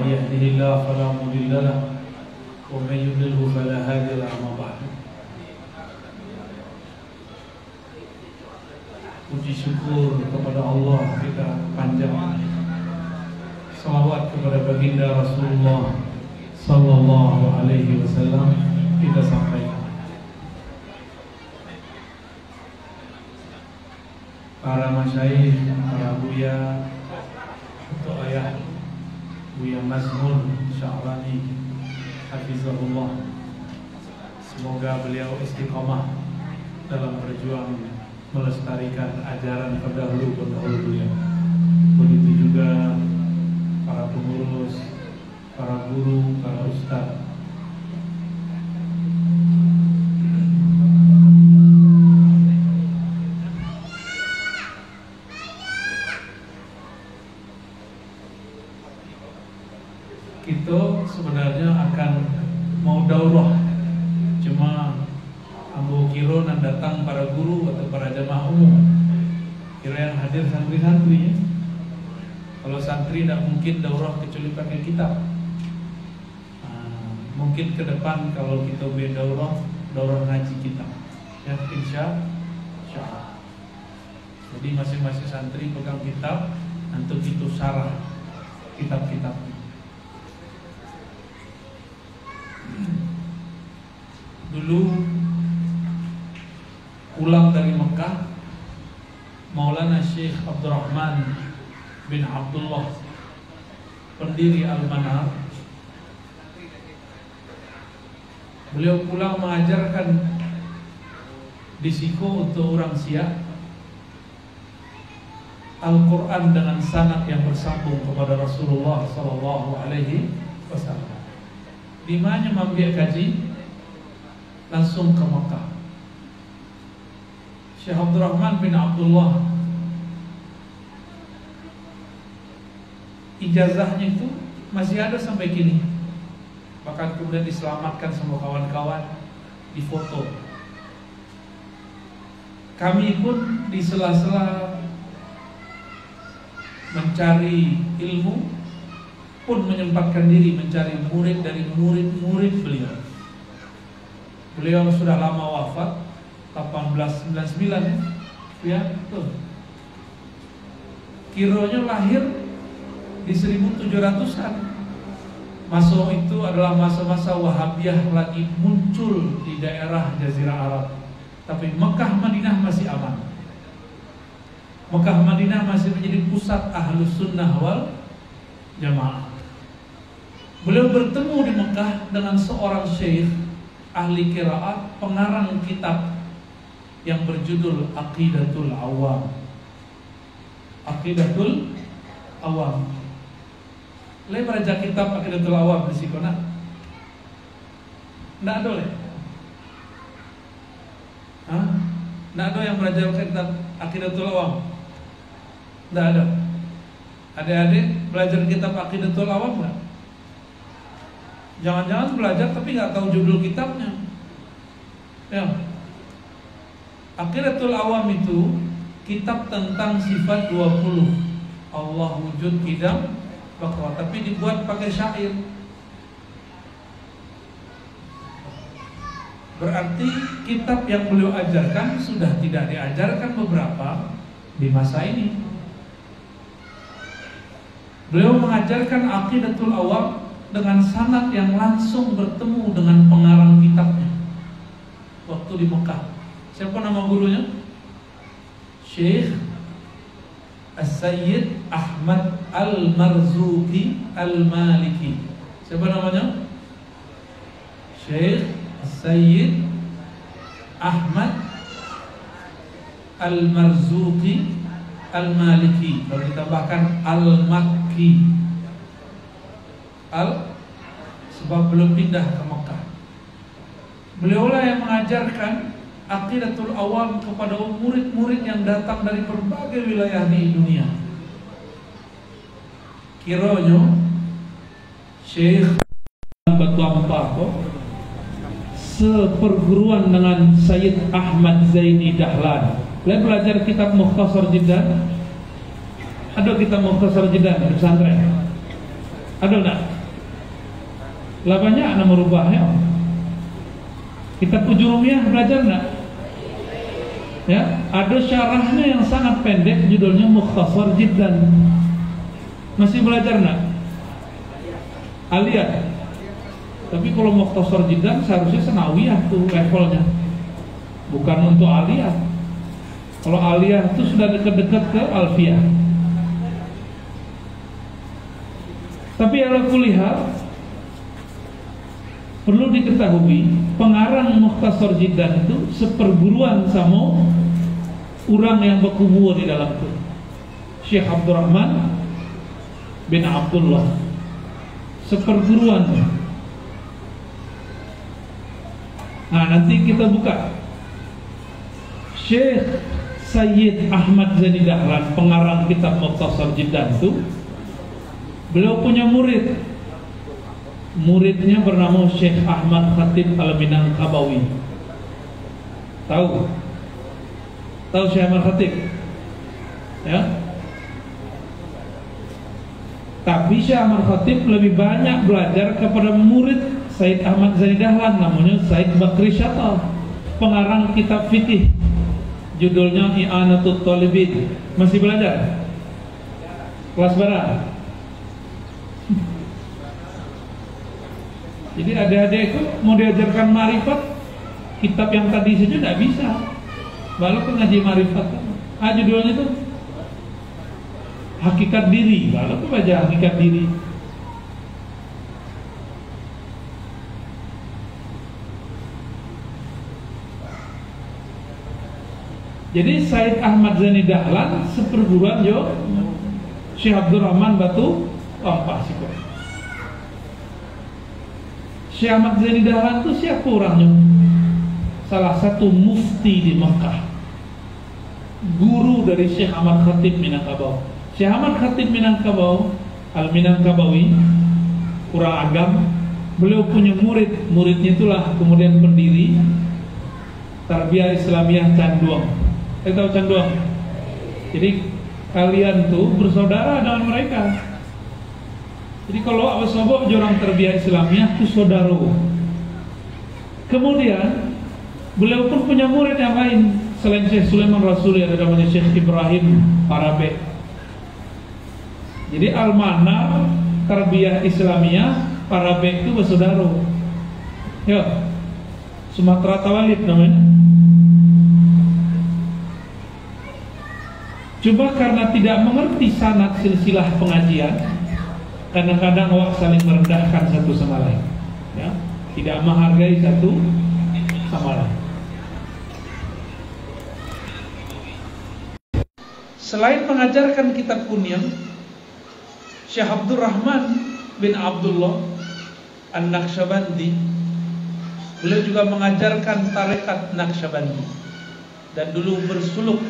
من يهده الله فلا مضل له ومن يضلل فلا هادي له. أما بعد. Puji syukur kepada Allah kita panjang, salawat kepada baginda Rasulullah sallallahu alaihi wasallam kita sampaikan. Para masyayikh, para buya, atau ayah Buya Mazmun Sya'rani hafizahullah, semoga beliau istiqamah dalam berjuang melestarikan ajaran pendahulu beliau. Begitu juga para pengurus, para guru, para ustaz. Kita sebenarnya akan mau daurah, cuma ambo kira nan datang para guru atau para jamaah umum, kira yang hadir santri-santrinya. Kalau santri tidak mungkin daurah kecuali pakai kitab. Mungkin ke depan kalau kita berdaurah, daurah ngaji kitab, ya insya Allah. Jadi masing-masing santri pegang kitab, untuk itu syarah kitab-kitab. Dulu pulang dari Mekah, Maulana Syekh Abdurrahman bin Abdullah, pendiri Al-Manar, beliau pulang mengajarkan di Siko untuk orang Syiah Al-Quran dengan sanad yang bersambung kepada Rasulullah sallallahu alaihi wasallam. Di mana mampir kaji langsung ke Mekah. Syekh Abdurrahman bin Abdullah ijazahnya itu masih ada sampai kini. Bahkan kemudian diselamatkan sama kawan-kawan, difoto. Kami pun di sela-sela mencari ilmu pun menyempatkan diri mencari murid dari murid-murid beliau. Beliau sudah lama wafat, 1899 ya, tuh. Kiranya lahir di 1700-an. Masa itu adalah masa-masa Wahabiyah lagi muncul di daerah Jazirah Arab. Tapi Mekah Madinah masih aman. Mekah Madinah masih menjadi pusat Ahlus Sunnah wal Jamaah. Beliau bertemu di Mekah dengan seorang syekh ahli qiraat, pengarang kitab yang berjudul Aqidatul Awam. Aqidatul Awam. Leh baca kitab Aqidatul Awam di Sikona? Nggak ada leh? Nggak ada yang belajar kitab Aqidatul Awam? Nggak ada. Adik-adik belajar kitab Aqidatul Awam nggak? Jangan-jangan belajar tapi nggak tahu judul kitabnya. Ya. Aqidatul Awam itu kitab tentang sifat 20. Allah wujud, qidam, baqwa, tapi dibuat pakai syair. Berarti kitab yang beliau ajarkan sudah tidak diajarkan beberapa di masa ini. Beliau mengajarkan Aqidatul Awam dengan sanad yang langsung bertemu dengan pengarang kitabnya waktu di Mekah. Siapa nama gurunya? Syekh As-Sayyid Ahmad Al-Marzuqi Al-Maliki. Siapa namanya? Syekh As-Sayyid Ahmad Al-Marzuqi Al-Maliki. Kalau ditambahkan Al-Makki, sebab belum pindah ke Mekah. Beliaulah yang mengajarkan Aqidatul Awam kepada murid-murid yang datang dari berbagai wilayah di dunia. Kiranya Syekh Batu Ampako seperguruan dengan Sayyid Ahmad Zaini Dahlan. Kalian belajar kitab Mukhtasar Jiddan? Ada kitab Mukhtasar Jiddan di pesantren? Ada enggak? Lah banyak anak merubahnya. Kitab Ujurumiyah belajar enggak? Ya, ada syarahnya yang sangat pendek, judulnya Mukhtasar Jiddan. Masih belajar enggak? Aliyah. Tapi kalau Mukhtasar Jiddan seharusnya senawiyah tuh levelnya, bukan untuk aliyah. Kalau aliyah itu sudah dekat-dekat ke alfiyah. Tapi ala kulli hal, perlu diketahui pengarang Mukhtasar Jiddan itu seperguruan sama orang yang berkubur di dalam itu, Syekh Abdurrahman bin Abdullah, seperguruan. Nah, nanti kita buka Syekh Sayyid Ahmad Zaini Dahlan, pengarang kitab Mukhtasar Jiddan itu, beliau punya murid. Muridnya bernama Syekh Ahmad Khatib Al-Minangkabawi. Tahu? Tahu Syekh Ahmad Khatib? Ya. Tapi Syekh Ahmad Khatib lebih banyak belajar kepada murid Sayyid Ahmad Zaini Dahlan, namanya Sayyid Bakri Syatal, pengarang kitab fikih, judulnya I'anatul Talibin. Masih belajar? Kelas berapa? Jadi adik-adikku mau diajarkan marifat, kitab yang tadi saja tidak bisa. Walaupun ngaji marifat, judulnya itu Hakikat Diri. Walaupun baca Hakikat Diri. Jadi Said Ahmad Zaini Dahlan seperguruan yo Syekh Abdurrahman Batu Ampah sih. Syekh Ahmad Zaini Dahlan itu siapa orangnya? Salah satu mufti di Mekah, guru dari Syekh Ahmad Khatib Minangkabau. Syekh Ahmad Khatib Minangkabau Al-Minangkabawi, kurang agam. Beliau punya murid, muridnya itulah kemudian pendiri Tarbiyah Islamiyah Canduang. Tahu Canduang? Jadi kalian tuh bersaudara dengan mereka. Jadi kalau awas sobok jorang Tarbiyah Islamiyah itu saudara. Kemudian beliau pun punya murid yang lain selain Syekh Sulaiman Rasuli, ada namanya Syekh Ibrahim Parabe. Jadi Al-Manar Tarbiyah Islamiyah Parabe itu bersaudara. Ya, Sumatera Tawalib namanya. Coba karena tidak mengerti sanad silsilah pengajian, kadang-kadang awak saling merendahkan satu sama lain, ya, tidak menghargai satu sama lain. Selain mengajarkan kitab kunyah, Syekh Abdurrahman bin Abdullah An-Naqsyabandi, beliau juga mengajarkan tarekat Naqsyabandi dan dulu bersuluk.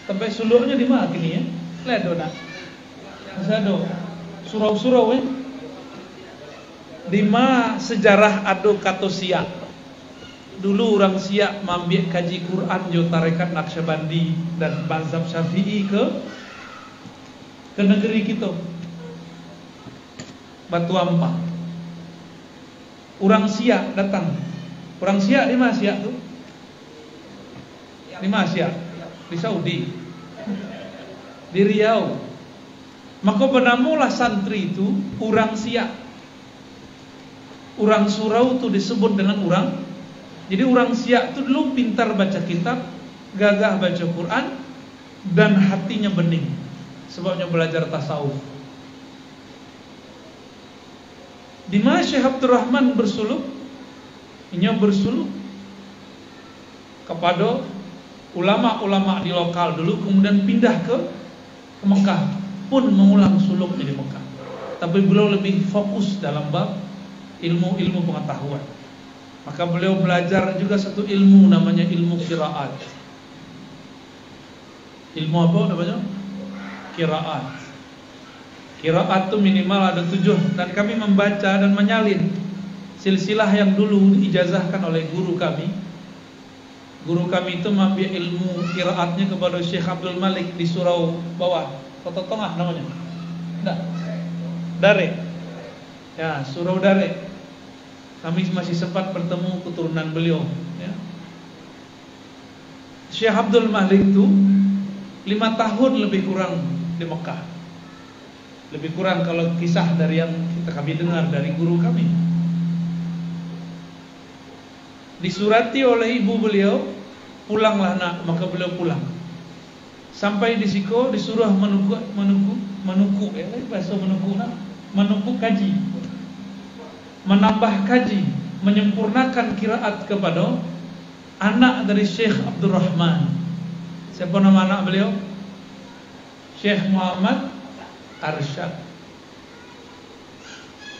Sampai suluknya di mana kini ya? Lihat dona. Masado surau-surau di ma sejarah ado kato siak. Dulu orang siak mambil kaji Quran jo tarekat Naqsyabandi dan mazhab Syafi'i ke negeri kita. Batu Ampah. Orang siak datang. Orang siak di mana siak tuh? Di mana siak? Di Saudi, di Riau. Maka benamulah santri itu orang siak. Orang surau itu disebut dengan orang. Jadi orang siak itu dulu pintar baca kitab, gagah baca Quran, dan hatinya bening. Sebabnya belajar tasawuf. Di mana Syekh Abdurrahman bersuluk? Inya bersuluk kepada ulama-ulama di lokal dulu, kemudian pindah ke Mekah, pun mengulang suluknya di Mekah. Tapi beliau lebih fokus dalam bab ilmu-ilmu pengetahuan. Maka beliau belajar juga satu ilmu namanya ilmu qiraat. Ilmu apa namanya? Qiraat. Qiraat itu minimal ada 7, dan kami membaca dan menyalin silsilah yang dulu diijazahkan oleh guru kami. Guru kami itu mengambil ilmu qiraatnya kepada Syekh Abdul Malik di surau bawah, Kota Tengah namanya. Enggak. Dare. Ya, Surau Dare. Kami masih sempat bertemu keturunan beliau, ya. Syekh Abdul Malik itu 5 tahun lebih kurang di Mekah. Lebih kurang kalau kisah dari yang kami dengar dari guru kami. Disurati oleh ibu beliau, pulanglah nak, maka beliau pulang. Sampai di Siko disuruh menuku, ya, bahasa menuku kaji, menambah kaji, menyempurnakan qiraat kepada anak dari Syekh Abdurrahman. Siapa nama anak beliau? Syekh Muhammad Arsyad.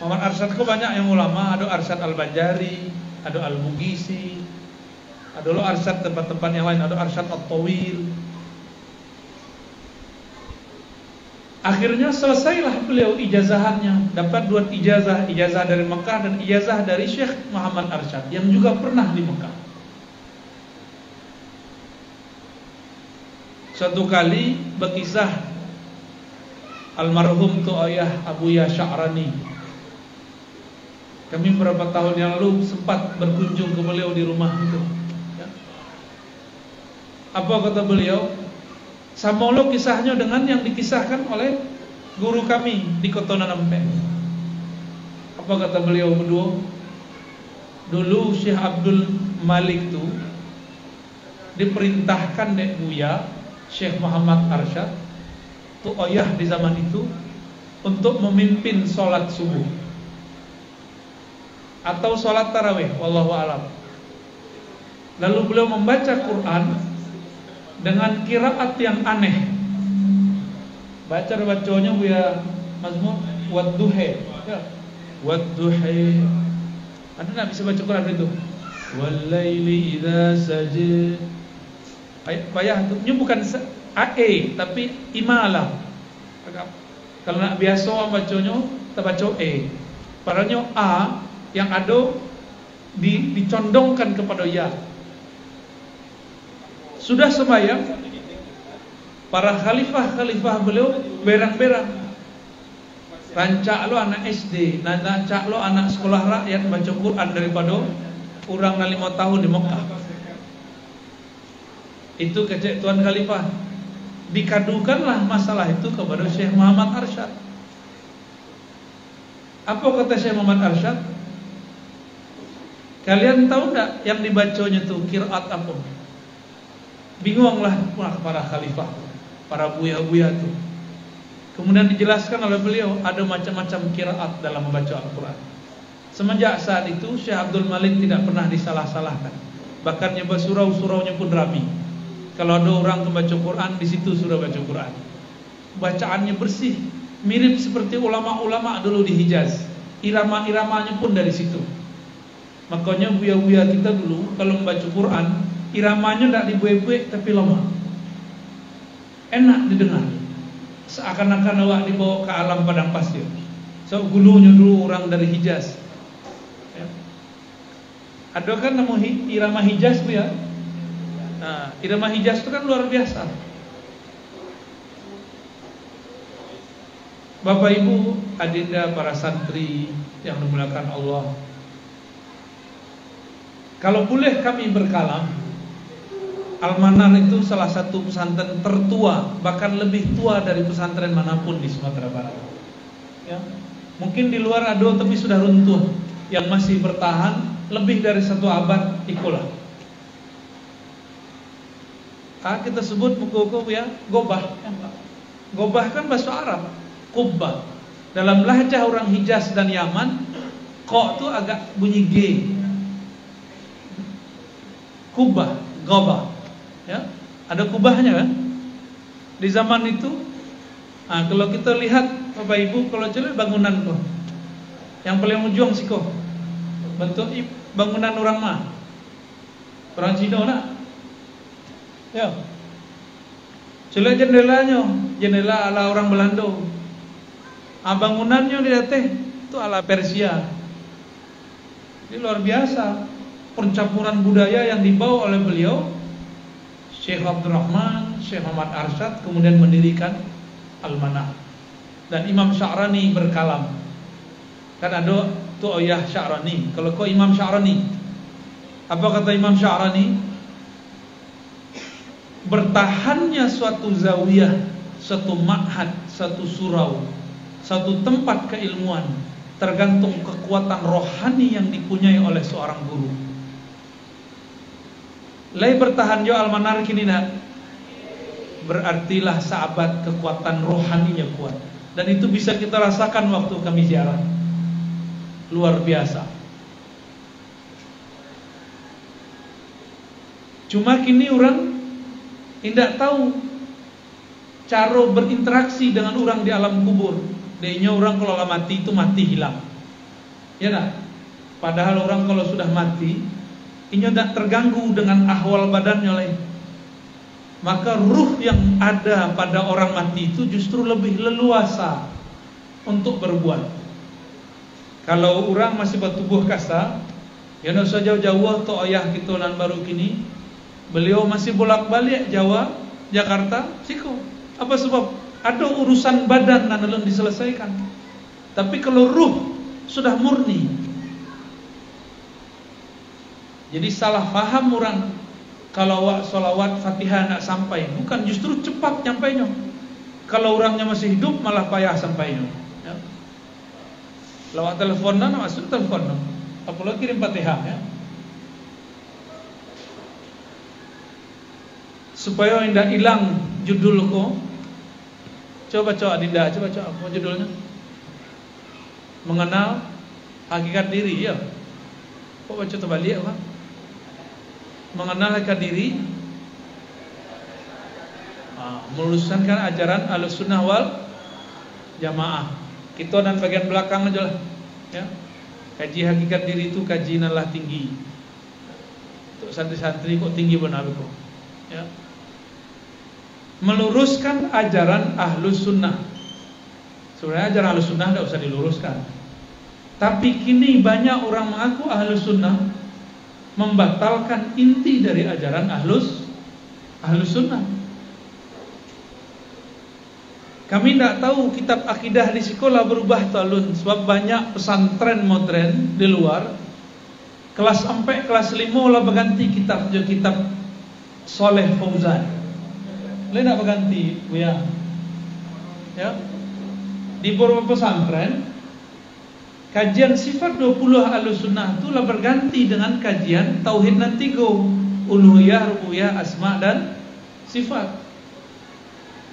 Muhammad Arsyad itu banyak yang ulama, ada Arsyad Al-Banjari, ada Al-Bugisi, ada lo Arsyad tempat-tempat yang lain, ada Arsyad At-Tawil. Akhirnya selesailah beliau ijazahannya, dapat 2 ijazah, ijazah dari Mekah dan ijazah dari Syekh Muhammad Arsyad yang juga pernah di Mekah. Suatu kali berkisah almarhum tu ayah Abuya Sya'rani. Kami beberapa tahun yang lalu sempat berkunjung ke beliau di rumah itu, ya. Apa kata beliau? Sama lo kisahnya dengan yang dikisahkan oleh guru kami di Kota Nampe. Apa kata beliau berdua? Dulu Syekh Abdul Malik itu diperintahkan dek Buya Syekh Muhammad Arsyad tu ayah di zaman itu untuk memimpin sholat subuh atau sholat tarawih, wallahu alam. Lalu beliau membaca Quran dengan qiraat yang aneh. Bacanya Buya Mazmur wadduhe, ya. Wadduhe. Anda enggak bisa baca Quran itu? Walaili idza sajid. Payah itu. Ini bukan AE tapi imala. Kalau nak biasa orang bacanya kita baca E. Padahal A yang ada dicondongkan kepada ya. Sudah sembahyang, para khalifah beliau berang-berang. Rancak lo anak SD, rancak lo anak sekolah rakyat baca Quran daripada kurang 5 tahun di Mekah. Itu kecek Tuan Khalifah. Dikadukanlah masalah itu kepada Syekh Muhammad Arsyad. Apa kata Syekh Muhammad Arsyad? Kalian tahu enggak yang dibacanya itu qiraat apa? Bingunglah para khalifah, para buya-buya itu. Kemudian dijelaskan oleh beliau ada macam-macam qiraat dalam membaca Al-Quran. Semenjak saat itu Syekh Abdul Malik tidak pernah disalah-salahkan. Bahkan nyebut surau-suraunya pun rapi. Kalau ada orang membaca Quran, di situ surau baca Quran. Bacaannya bersih, mirip seperti ulama-ulama dulu di Hijaz. Irama-iramanya pun dari situ. Makanya buya-buya kita dulu kalau membaca Quran, iramanya tidak dibuai-buai tapi lama, enak didengar, seakan-akan awak dibawa ke alam padang pasir. So gulunya dulu orang dari Hijaz, ya. Ada kan nama irama Hijaz tu ya. Nah, irama Hijaz itu kan luar biasa. Bapak Ibu, adinda para santri yang dimuliakan Allah, kalau boleh kami berkalam, Al-Manar itu salah satu pesantren tertua, bahkan lebih tua dari pesantren manapun di Sumatera Barat, ya. Mungkin di luar ada tapi sudah runtuh. Yang masih bertahan lebih dari 1 abad ikulah. Kita sebut buku-buku ya gobah. Gobah kan bahasa Arab, kubbah. Dalam lahjah orang Hijaz dan Yaman, ko itu agak bunyi G. Kubbah, gobah. Ya, ada kubahnya kan? Di zaman itu, kalau kita lihat Bapak Ibu, kalau coba bangunan tuh, yang paling ujung sih kok, bentuk bangunan orang mah, orang Cina nak, ya. Coba jendelanya, jendela ala orang Belanda, bangunannya lihat itu ala Persia. Ini luar biasa, pencampuran budaya yang dibawa oleh beliau. Syekh Abdurrahman, Syekh Muhammad Arsyad kemudian mendirikan Al-Manar. Dan Imam Sya'rani berkalam. Kan ada tu Oyah Sya'rani. Kalau kau Imam Sya'rani, apa kata Imam Sya'rani? Bertahannya suatu zawiyah, suatu ma'had, suatu surau, satu tempat keilmuan tergantung kekuatan rohani yang dipunyai oleh seorang guru. Lai bertahan jo almanar kini nak, berartilah sahabat kekuatan rohaninya kuat. Dan itu bisa kita rasakan waktu kami ziarah. Luar biasa. Cuma kini orang tidak tahu cara berinteraksi dengan orang di alam kubur. Dehnya orang kalau mati itu mati hilang. Ya nak? Padahal orang kalau sudah mati, inya tidak terganggu dengan ahwal badannya lain. Maka ruh yang ada pada orang mati itu justru lebih leluasa untuk berbuat. Kalau orang masih bertubuh kasar, ya nak usah jauh-jauh tu ayah kita nan baru kini, beliau masih bolak-balik Jawa, Jakarta, siko. Apa sebab? Ada urusan badan yang belum diselesaikan. Tapi kalau ruh sudah murni. Jadi salah faham orang kalau solawat Fatihah nak sampai, bukan, justru cepat nyampainya. Kalau orangnya masih hidup malah payah sampainya. Ya. Lawat telepon nak masuk telepon, apalagi kirim Fatihah ya. Supaya tidak hilang judul ko. Coba Adinda, coba apa judulnya? Mengenal hakikat diri ya. Kok baca terbalik apa? Mengenal hakikat diri, meluluskan ajaran Ahlussunnah wal Jamaah. Kita dan bagian belakang aja lah. Ya. Kaji hakikat diri itu kaji nalah tinggi. Untuk santri-santri kok tinggi benar kok. Ya. Meluruskan ajaran Ahlussunnah. Sebenarnya ajaran Ahlussunnah tidak usah diluruskan. Tapi kini banyak orang mengaku Ahlussunnah membatalkan inti dari ajaran Ahlussunnah. Kami tidak tahu kitab akidah di sekolah berubah talun, sebab banyak pesantren modern di luar. Kelas 4, kelas 5 lah berganti kitab Soleh Fauzan. Lain nak berganti, ya. Di beberapa pesantren kajian sifat 20 Ahlussunnah itu lah berganti dengan kajian tauhid nan 3, uluhiyah, rububiyah, asma dan sifat.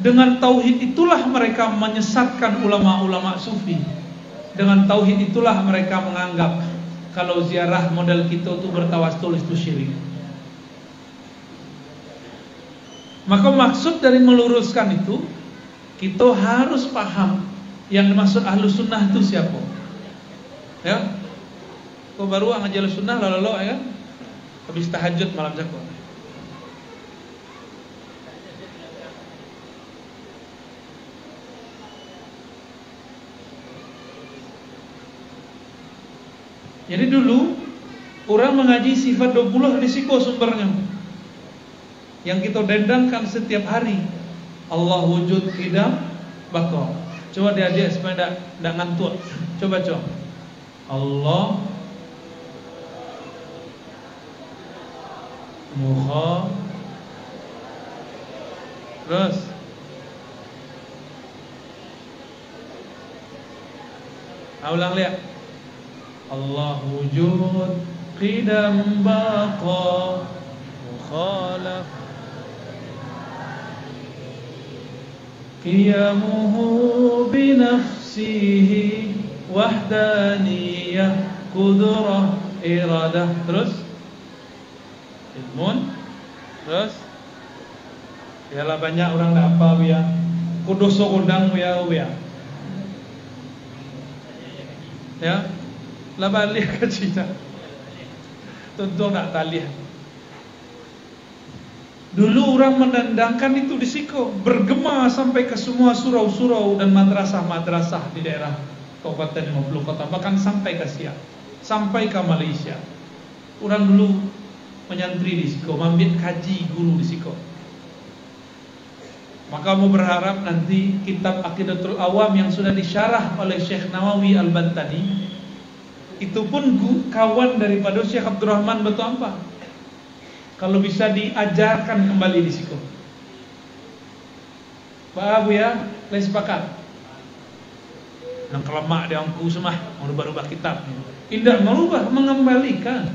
Dengan tauhid itulah mereka menyesatkan ulama-ulama sufi. Dengan tauhid itulah mereka menganggap kalau ziarah model kita itu bertawassul itu syirik. Maka maksud dari meluruskan itu, kita harus paham yang dimaksud Ahlussunnah itu siapa. Ya, kau baru ngaji Ahlussunnah lalu ya, habis tahajud malam jago. Jadi dulu orang mengaji sifat 20 risiko sumbernya yang kita dendangkan setiap hari. Allah wujud, qidam, baqa. Coba diajak supaya tidak ngantuk. Coba. Allah Muha. Terus ulang lihat. Allah wujud, qidam, baqa, mukhalaf, qiyamuhu binafsihi, wahdaniyah, qudrah, iradah. Terus ilmun. Terus yalah banyak orang tak apa ya. Kudus udang ya. Ya. Lah balik ke Cina. Tentu nak talih. Dulu orang mendendangkan itu di Siko, bergema sampai ke semua surau-surau dan madrasah-madrasah di daerah Kabupaten 50 kota, bahkan sampai ke Siak, sampai ke Malaysia. Orang dulu menyantri di Siko, ambil kaji guru di Siko. Maka mau berharap nanti kitab Aqidatul Awam yang sudah disyarah oleh Syekh Nawawi Al-Bantani Itu pun kawan daripada Syekh Abdurrahman Batu Ampar. Kalau bisa diajarkan kembali di situ. Pak Abu ya, lain sepakat. Nang kelemak dia angku semah, merubah-rubah kitab. Tidak merubah, mengembalikan.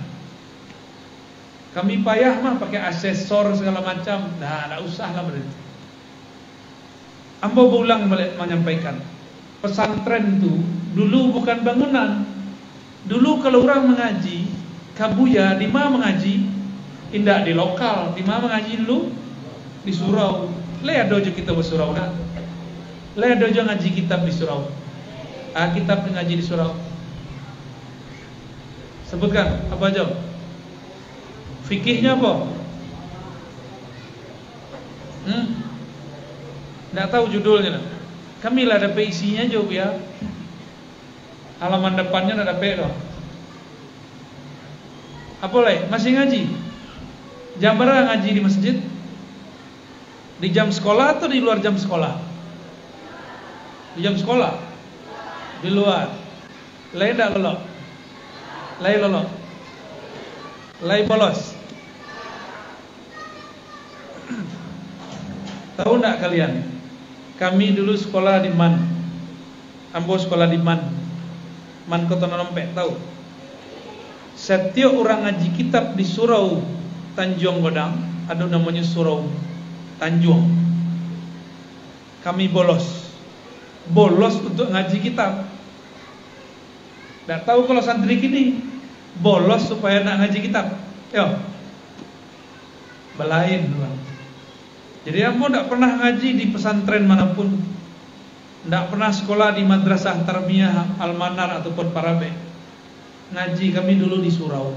Kami payah mah pakai asesor segala macam. Dah, tak usah lah berarti. Ambo berulang balik menyampaikan. Pesantren itu dulu bukan bangunan. Dulu kalau orang mengaji, kabuya di mana mengaji? Tidak di lokal, di mana mengaji dulu? Di surau. Le ada aja kita bersurau dah. Le ada aja ngaji kitab di surau. Kitab ngaji di surau. Sebutkan apa aja? Fikihnya apa? Nggak tahu judulnya. Kami lah ada isinya aja ya. Halaman depannya ada P dong. Apa lagi? Masih ngaji? Jam berapa ngaji di masjid? Di jam sekolah atau di luar jam sekolah? Di jam sekolah? Di luar. Lai tak lolok? Lai lolok? Lai bolos? Tahu tak kalian? Kami dulu sekolah di Man. Ambo sekolah di Man. Man Kota Nonompek, tahu? Setiap orang ngaji kitab di surau Tanjung Godang, ada namanya surau Tanjung. Kami bolos untuk ngaji kitab. Tak tahu kalau santri kini bolos supaya nak ngaji kitab. Yo, belain bang. Jadi aku tak pernah ngaji di pesantren manapun, tak pernah sekolah di madrasah tarbiyah Al-Manar ataupun Parabe. Ngaji kami dulu di surau.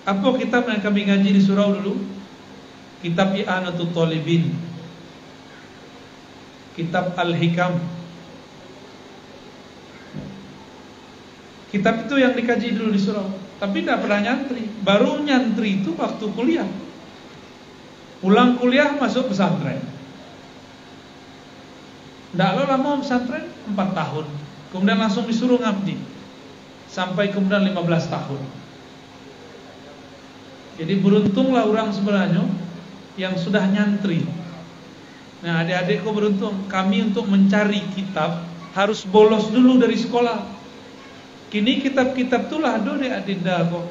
Apa kitab yang kami ngaji di surau dulu? Kitab I'anatul Talibin, kitab Al-Hikam. Kitab itu yang dikaji dulu di surau. Tapi tidak pernah nyantri. Baru nyantri itu waktu kuliah. Pulang kuliah masuk pesantren. Tidak lama pesantren 4 tahun. Kemudian langsung disuruh ngabdi sampai kemudian 15 tahun. Jadi beruntunglah orang sebenarnya yang sudah nyantri. Nah, adik-adikku beruntung. Kami untuk mencari kitab harus bolos dulu dari sekolah. Kini kitab-kitab itulah ada di adinda kok.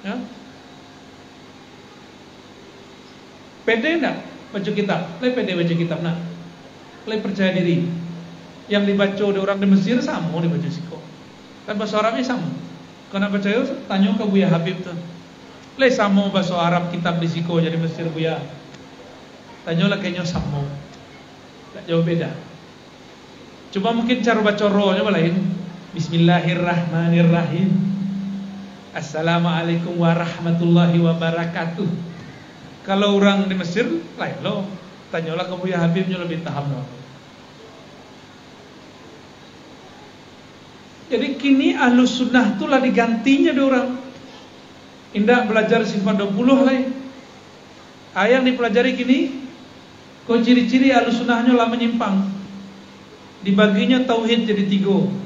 Ya. Pede enggak baca kitab? Le pede baca kitab nak. Le percaya diri. Yang dibaca oleh orang di Mesir sama dibaca siko. Kan bahasa Arabnya sama. Kalau nak percaya tanya ke Buya Habib tuh. Le sama bahasa Arab kitab di siko jadi Mesir Buya. Tanyalah kayaknya sama. Tak jauh beda. Cuma mungkin cara baca rohnya lain. Bismillahirrahmanirrahim. Assalamualaikum warahmatullahi wabarakatuh. Kalau orang di Mesir lain loh. Tanyalah ke Buya Habibnya lebih paham loh. Jadi kini Ahlus Sunnah itulah digantinya do orang. Indah belajar sifat 20 lain. Yang dipelajari kini kau ciri-ciri Ahlus Sunnahnya lah menyimpang. Dibaginya tauhid jadi 3.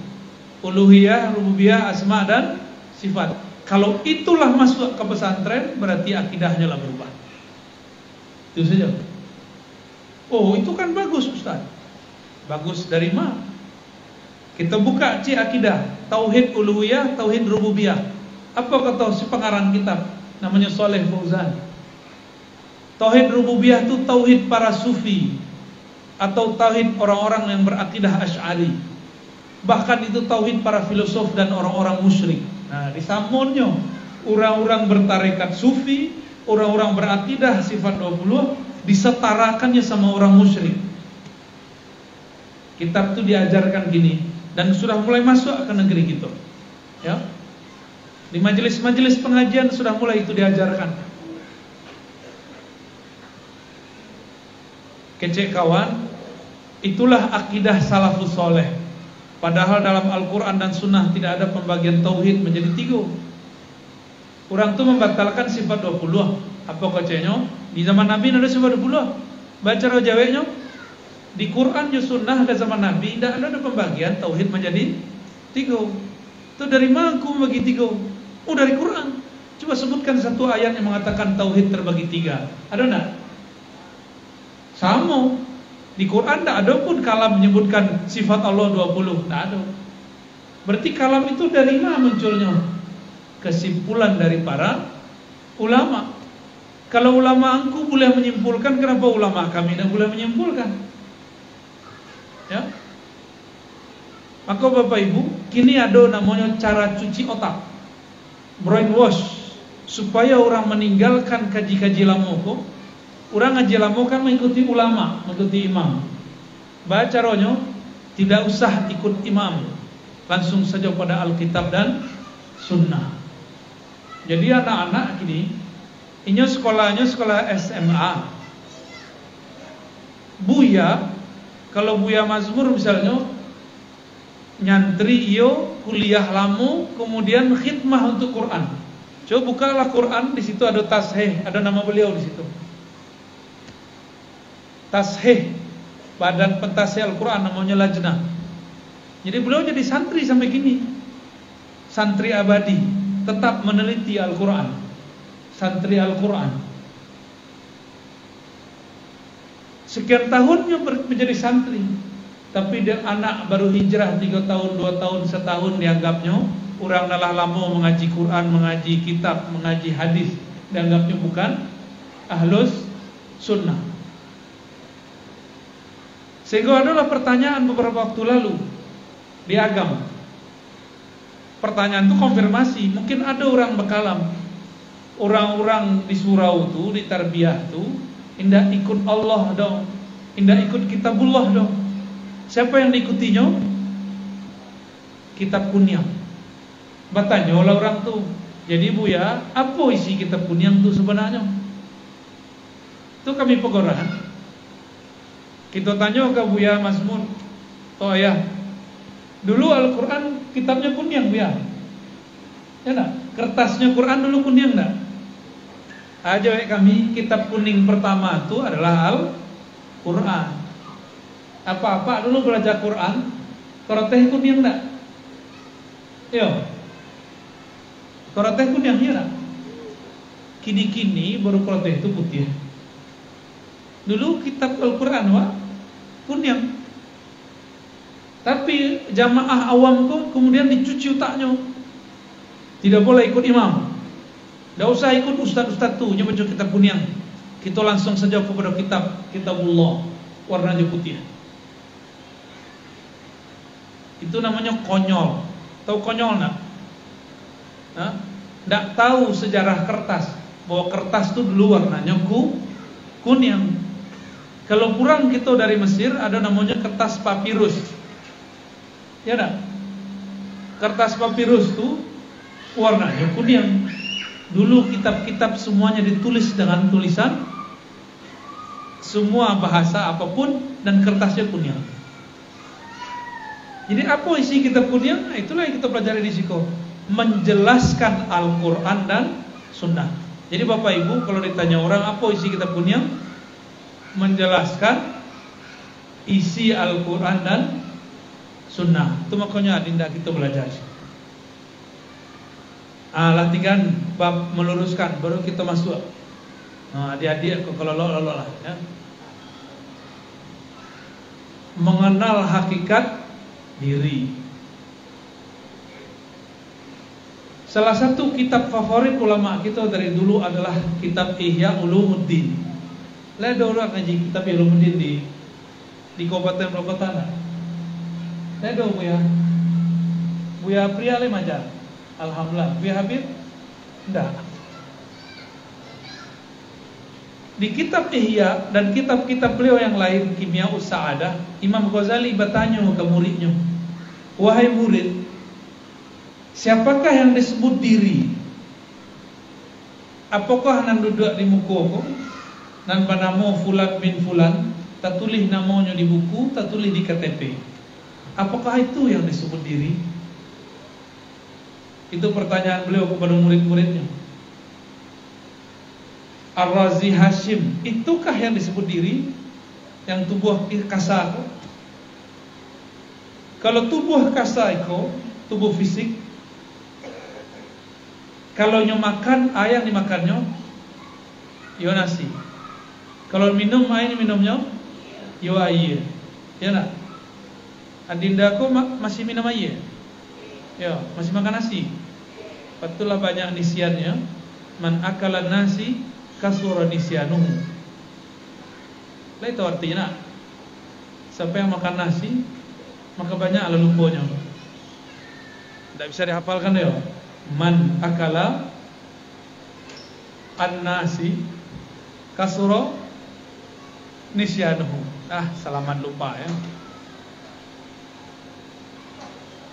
Uluhiyah, rububiyah, asma dan sifat. Kalau itulah masuk ke pesantren berarti akidahnya lah berubah. Itu saja. Oh, itu kan bagus Ustaz. Bagus dari mana? Kita buka akidah, tauhid uluhiyah, tauhid rububiyah. Apa kata si pengarang kitab? Namanya Saleh Fauzan. Tauhid rububiyah itu tauhid para sufi atau tauhid orang-orang yang berakidah Asy'ari. Bahkan itu tauhid para filosof dan orang-orang musyrik. Nah, disamunnya orang-orang bertarekat sufi, orang-orang berakidah sifat 20 disetarakannya sama orang musyrik. Kitab itu diajarkan gini dan sudah mulai masuk ke negeri gitu. Ya. Di majelis-majelis pengajian sudah mulai itu diajarkan. Kecek kawan, itulah akidah salafus soleh. Padahal dalam Al-Quran dan Sunnah tidak ada pembagian tauhid menjadi 3. Orang itu membatalkan sifat 20. Apa kacanya? Di zaman Nabi ada sifat 20. Baca rojaweknya. Di Quran dan Sunnah ada zaman Nabi tidak ada pembagian tauhid menjadi 3. Itu dari mana aku membagi tiga? Oh, dari Quran. Coba sebutkan satu ayat yang mengatakan tauhid terbagi tiga. Ada enggak? Sama. Di Quran tidak ada pun kalam menyebutkan sifat Allah 20. Tidak ada. Berarti kalam itu dari mana munculnya? Kesimpulan dari para ulama. Kalau ulama aku boleh menyimpulkan, kenapa ulama kami tidak boleh menyimpulkan? Ya. Maka Bapak Ibu, kini ada namanya cara cuci otak, brainwash, supaya orang meninggalkan kaji-kaji lama kok. Orang ngaji lama kan mengikuti ulama, mengikuti imam. Baca caranya tidak usah ikut imam, langsung saja pada Alkitab dan Sunnah. Jadi anak-anak gini, ini sekolahnya sekolah SMA. Buya, kalau Buya Mazmur misalnya nyantri iyo kuliah lamu, kemudian khidmah untuk Quran. Coba bukalah Quran, di situ ada tasheh, ada nama beliau di situ. Tasheh, badan pentasheh Al-Quran, namanya Lajnah. Jadi beliau jadi santri sampai gini, santri abadi, tetap meneliti Al-Quran, santri Al-Quran. Sekian tahunnya menjadi santri, tapi dia anak baru hijrah 3 tahun, 2 tahun, setahun dianggapnya orang nalah lama mengaji Quran, mengaji kitab, mengaji hadis, dianggapnya bukan ahlus sunnah. Sehingga adalah pertanyaan beberapa waktu lalu di agama. Pertanyaan itu konfirmasi. Mungkin ada orang bekalam, orang-orang di surau tu, di tarbiyah tu, indah ikut Allah dong, indah ikut kitabullah dong. Siapa yang diikutinya? Kitab kunyang. Bertanya oleh orang tu, jadi Buya, apa isi kitab kunyang tu sebenarnya? Itu kami pegoran. Kita tanya ke Buya Mazmur, oh ya, dulu Al-Quran kitabnya kunyang Buya, ya nak? Kertasnya Quran dulu kunyang nak? Aja kami kitab kuning pertama itu adalah Al-Quran. Apa-apa dulu belajar Quran, koroteh kunyang nak? Yo, koroteh kunyang ya nak? Kini-kini baru koroteh itu putih. Dulu kitab Al-Quran wah kunyang. Tapi jamaah awam kok kemudian dicuci otaknya. Tidak boleh ikut imam. Tidak usah ikut ustaz-ustaz tu yang baca kitab kunyang. Kita langsung saja kepada kitabullah warnanya putih. Itu namanya konyol. Tahu konyol nak? Tidak tahu sejarah kertas, bahwa kertas itu dulu warnanya kunyang. Kalau kurang kita dari Mesir ada namanya kertas papirus. Ya enggak? Kertas papirus itu warnanya kuning. Dulu kitab-kitab semuanya ditulis dengan tulisan semua bahasa apapun dan kertasnya kuning. Jadi apa isi kitab kuning? Nah, itulah yang kita pelajari di siko. Menjelaskan Al-Quran dan Sunnah. Jadi Bapak Ibu kalau ditanya orang apa isi kitab kuning, menjelaskan isi Al-Quran dan Sunnah. Itu makanya adinda kita belajar. Latihan bab meluruskan, baru kita masuk. Adik-adik kalau lo lah ya. Mengenal hakikat diri. Salah satu kitab favorit ulama kita dari dulu adalah kitab Ihya Ulumuddin. Ada orang ngaji kitab Ihya Ulumuddin di Kabupaten Bogotana. Ada Buya Pria le majar. Alhamdulillah. Buya Habib enggak. Di kitab Ihya dan kitab-kitab beliau yang lain, Kimia Us-Sa'adah, Imam Ghazali bertanya ke muridnya, wahai murid, siapakah yang disebut diri? Apakah nan duduk di muka aku? Nan panamo fulan bin fulan, tak tulis namanya di buku, tak tulis di KTP. Apakah itu yang disebut diri? Itu pertanyaan beliau kepada murid-muridnya. Ar-Razi Hashim, itukah yang disebut diri? Yang tubuh kasa aku? Kalau tubuh kasa itu, tubuh fisik, Kalau nyo makan, ayang dimakannya yo nasi. Kalau minum, ayang minumnya yo air. Ya nak? Adinda aku masih minum air. Ya, masih makan nasi. Patulah banyak nisyannya. Man akala nasi kasura nisyanuhu. Lah itu artinya nak, siapa yang makan nasi maka banyak lupanya. Tidak bisa dihafalkan ya. Man akala an-nasi kasura nisyanuhu. Selamat lupa ya.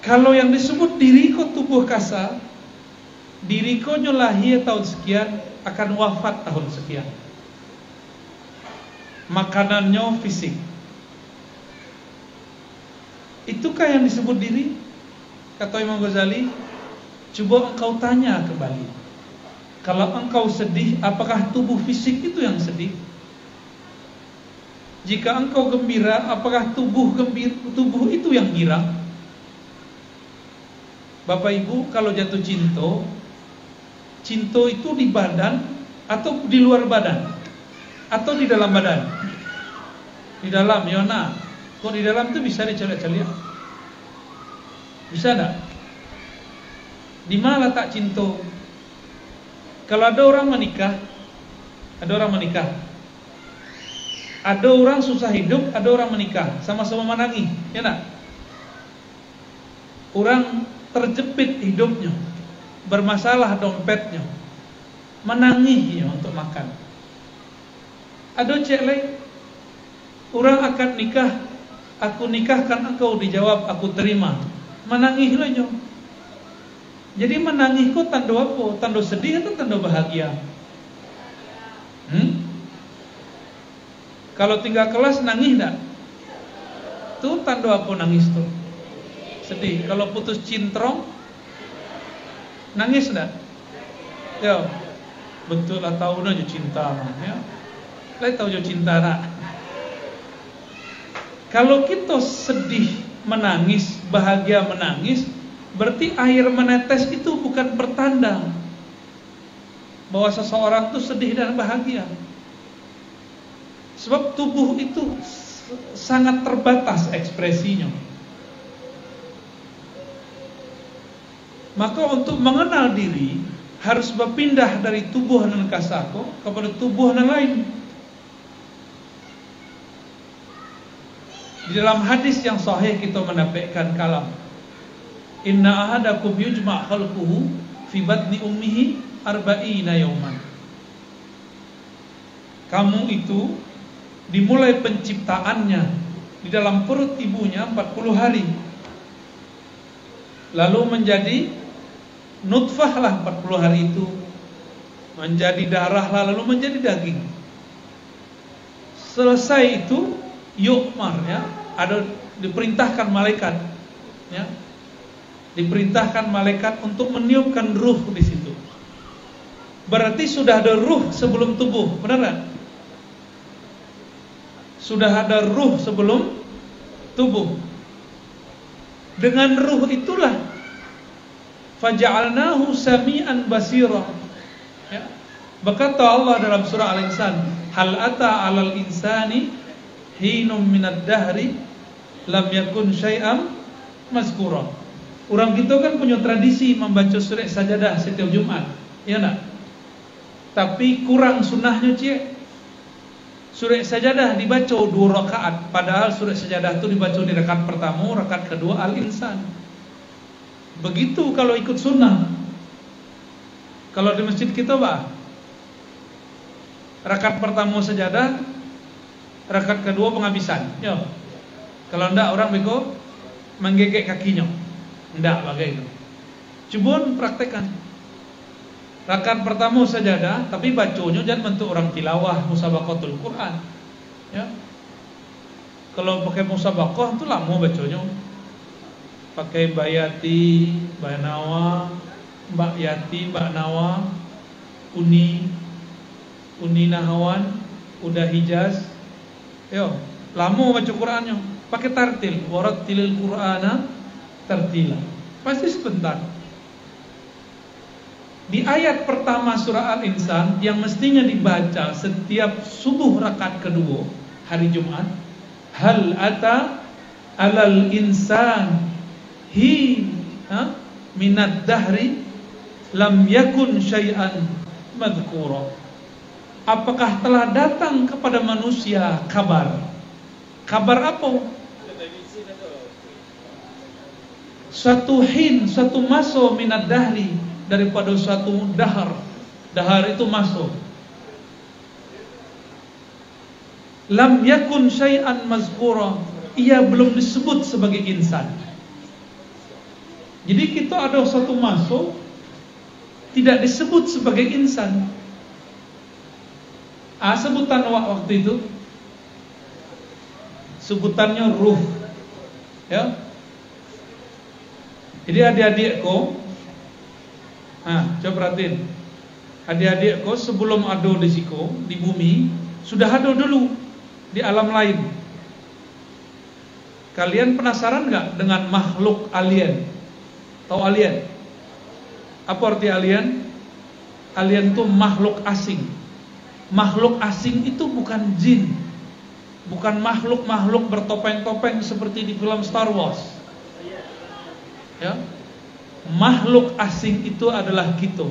Kalau yang disebut diriko tubuh kasa, diriko lahir tahun sekian, akan wafat tahun sekian. Makanannya fisik. Itukah yang disebut diri? Kata Imam Ghazali, coba engkau tanya kembali. Kalau engkau sedih, apakah tubuh fisik itu yang sedih? Jika engkau gembira, apakah tubuh itu yang girang? Bapak Ibu, kalau jatuh cinta itu di badan atau di luar badan? Atau di dalam badan? Di dalam, Yona. Kok di dalam itu bisa diceliak-celiak? Bisa enggak? Di mana letak cinta? Kalau ada orang menikah, ada orang susah hidup, ada orang menikah, sama-sama menangis, ya enggak? Orang terjepit hidupnya, bermasalah dompetnya, menangis untuk makan. Ada cek lain, orang akan nikah, aku nikahkan engkau, dijawab aku terima, menangis lah. Jadi menangis kok tanda apa? Tanda sedih atau tanda bahagia? Kalau tinggal kelas nangis enggak? Tuh tanda apa nangis tuh? Sedih. Kalau putus cintrong nangis enggak? Ya, betul lah, tahu aja cinta ya. Lah tahu aja cinta nak. Kalau kita sedih menangis, bahagia menangis, berarti air menetes itu bukan pertanda bahwa seseorang itu sedih dan bahagia. Sebab tubuh itu sangat terbatas ekspresinya. Maka untuk mengenal diri harus berpindah dari tubuh dan kasako kepada tubuh yang lain. Di dalam hadis yang sahih kita mendapatkan kalam, inna ahadakum yujma' khalquhu fi batni ummihi arba'ina yawman. Kamu itu dimulai penciptaannya di dalam perut ibunya 40 hari. Lalu menjadi nutfah lah 40 hari itu, menjadi darah lah, lalu menjadi daging. Selesai itu yukmar ya, ada diperintahkan malaikat ya. Diperintahkan malaikat untuk meniupkan ruh di situ. Berarti sudah ada ruh sebelum tubuh, benar tak? Sudah ada ruh sebelum tubuh. Dengan ruh itulah faja'alnahu sami'an basira. Ya. Berkata Allah dalam surah Al-Insan, hal ata 'alal insani hinum minad dahri lam yakun syai'am mazkura. Orang kita kan punya tradisi membaca surah sajadah setiap Jumat, ya enggak? Tapi kurang sunnahnya cik. Surah sajadah dibaca 2 rakaat, padahal surah sajadah itu dibaca di rakaat pertama, rakaat kedua Al-Insan. Begitu kalau ikut sunnah. Kalau di masjid kita rakaat pertama sajadah, rakaat kedua penghabisan. Ya. Kalau enggak orang bego menggigit kakinya. Enggak bagai itu. Coba praktekkan. Rakaat pertama sajadah, tapi bacanya jangan bentuk orang tilawah musabaqatul Quran. Ya. Kalau pakai musabaqah itu lama bacanya. Pakai Mbak Yati, Mbak Nawa, Mbak Yati, Mbak Nawa, Uni Nahawan, Udah Hijaz. Yo, lama baca Qurannya. Pakai tartil, warattilil Qur'ana tartila. Pasti sebentar. Di ayat pertama surah Al-Insan yang mestinya dibaca setiap subuh rakaat kedua hari Jumat, hal ata alal insan minad dahri lam yakun syai'an madhkura. Apakah telah datang kepada manusia kabar? Kabar apa? Suatu suatu masa minad dahri, daripada suatu dahar. Dahar itu masa. Lam yakun syai'an mazkura, ia belum disebut sebagai insan. Jadi kita ada suatu masa tidak disebut sebagai insan. Sebutan waktu itu sebutannya ruh. Ya. Jadi adik-adikku, coba perhatiin. Adik-adikku sebelum ada di siko, di bumi, sudah ada dulu di alam lain. Kalian penasaran nggak dengan makhluk alien? Tahu alien? Apa arti alien? Alien itu makhluk asing. Makhluk asing itu bukan jin, bukan makhluk-makhluk bertopeng-topeng seperti di film Star Wars. Ya, makhluk asing itu adalah kita.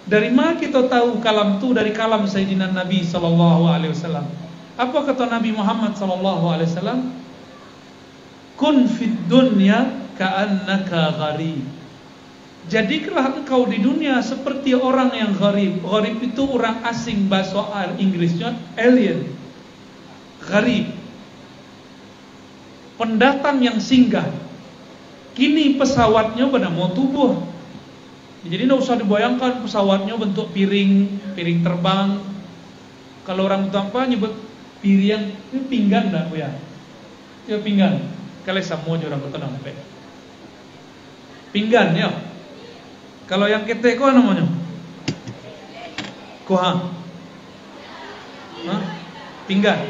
Dari mana kita tahu kalam itu? Dari kalam Sayyidina Nabi sallallahu alaihi wasallam. Apa kata Nabi Muhammad sallallahu alaihi wasallam? Kun fid dunya ka'annaka gharib. Jadilah engkau di dunia seperti orang yang gharib. Gharib itu orang asing, bahasa Inggrisnya alien. Gharib, pendatang yang singgah. Kini pesawatnya pada mau tubuh. Jadi tidak usah dibayangkan pesawatnya bentuk piring terbang. Kalau orang tanpa nyebut piring, ini pinggan dah ya. Ya pinggan. Kalau semua orang kata nampak. Pinggan ya. Kalau yang ketek apa namanya? Koha. Pinggan.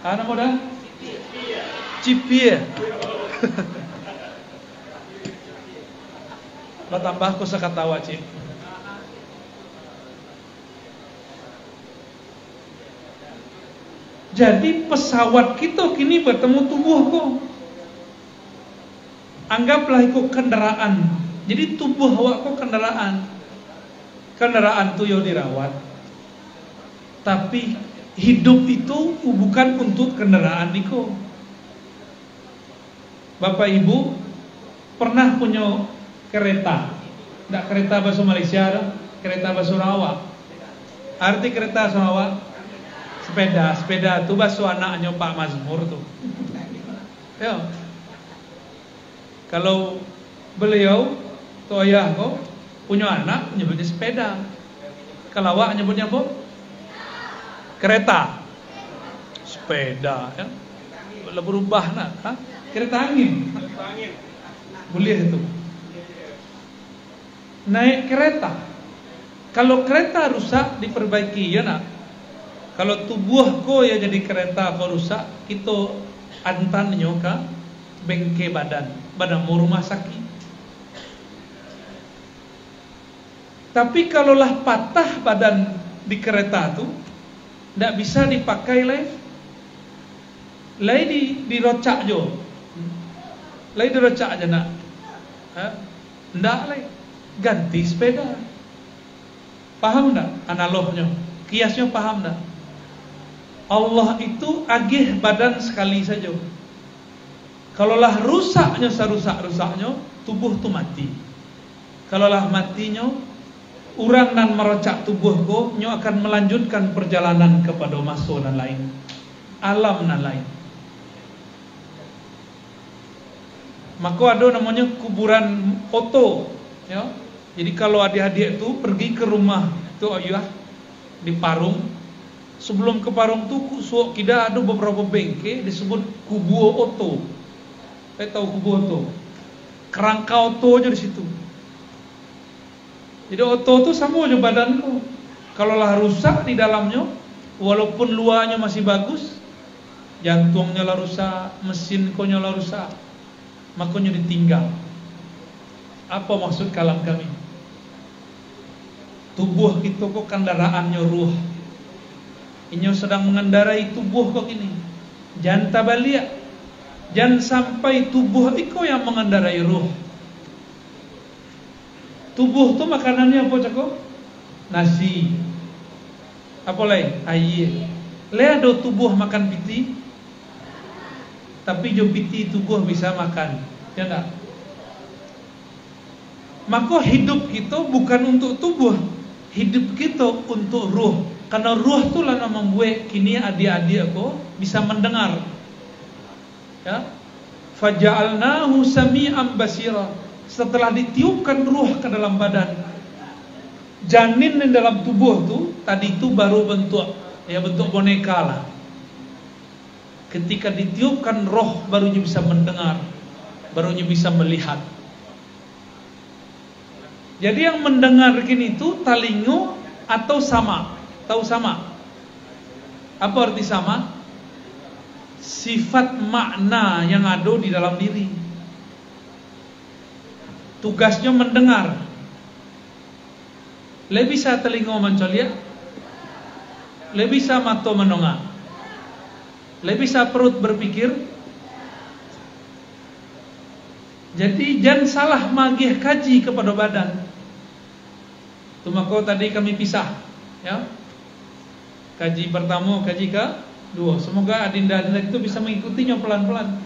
Nama dah? Cipia. Lah tambah kosakata wajib. Jadi pesawat kita kini bertemu tubuhku. Anggaplah itu kendaraan. Jadi tubuh awakku kendaraan. Kendaraan itu yang dirawat. Tapi hidup itu bukan untuk kendaraan itu. Bapak Ibu pernah punya kereta? Tidak kereta bahasa Malaysia, kereta bahasa Sarawak. Arti kereta Sarawak? Sepeda itu bahasa anaknya Pak Mazmur tuh. Ya. Kalau beliau tuh ayah kok punya anak nyebutnya sepeda. Kalau awak nyebutnya apa? Kereta. Sepeda ya. Boleh berubah nak, kereta angin. Boleh itu. Naik kereta. Kalau kereta rusak diperbaiki ya nak. Kalau tubuhku ya jadi kereta kau rusak, kita antannya ke bengke badan mau rumah sakit. Tapi kalaulah patah badan di kereta tu, tidak bisa dipakai lagi dirocak jo, lagi dirocak aja nak, tidak lagi ganti sepeda. Paham tidak analognya, kiasnya paham tidak? Allah itu agih badan sekali saja. Kalaulah rusaknya serusak-rusaknya, tubuh tu mati. Kalaulah matinya, orang nan merocak tubuhku, nyo akan melanjutkan perjalanan kepada masa dan lain, alam dan lain. Maka ada namanya kuburan oto. Ya. Jadi kalau adik-adik itu pergi ke rumah tu ayah di Parung, sebelum ke Parung tu suok kida ada beberapa bengke disebut kubu oto. Saya tahu kubu oto, kerangka oto aja di situ. Jadi oto itu sama aja badanku. Kalau lah rusak di dalamnya, walaupun luarnya masih bagus, jantungnya lah rusak, mesin konya lah rusak, makanya ditinggal. Apa maksud kalam kami? Tubuh kita kok kendaraannya ruh. Inyo sedang mengendarai tubuh kok ini. Jangan tabaliak. Jangan sampai tubuh iko yang mengendarai ruh. Tubuh tu makanannya apa cako? Nasi. Apa lagi? Air. Le ada tubuh makan piti. Tapi jo piti tubuh bisa makan. Ya enggak? Maka hidup kita bukan untuk tubuh. Hidup kita untuk ruh. Karena ruh tu lah yang membuat kini adik-adik aku bisa mendengar. Ya. Faja'alnahu sami'an basira. Setelah ditiupkan ruh ke dalam badan, janin di dalam tubuh tu tadi itu baru bentuk boneka lah. Ketika ditiupkan roh, barunya bisa mendengar, barunya bisa melihat. Jadi yang mendengar kini itu talingo atau sama. Tahu sama? Apa arti sama? Sifat makna yang ada di dalam diri. Tugasnya mendengar. Le bisa telinga mencolia, le bisa mata menongak, le bisa perut berpikir. Jadi jangan salah magih kaji kepada badan. Itu maka tadi kami pisah, ya. Kaji pertama, kaji kedua. Semoga adinda-adinda itu bisa mengikutinya pelan-pelan.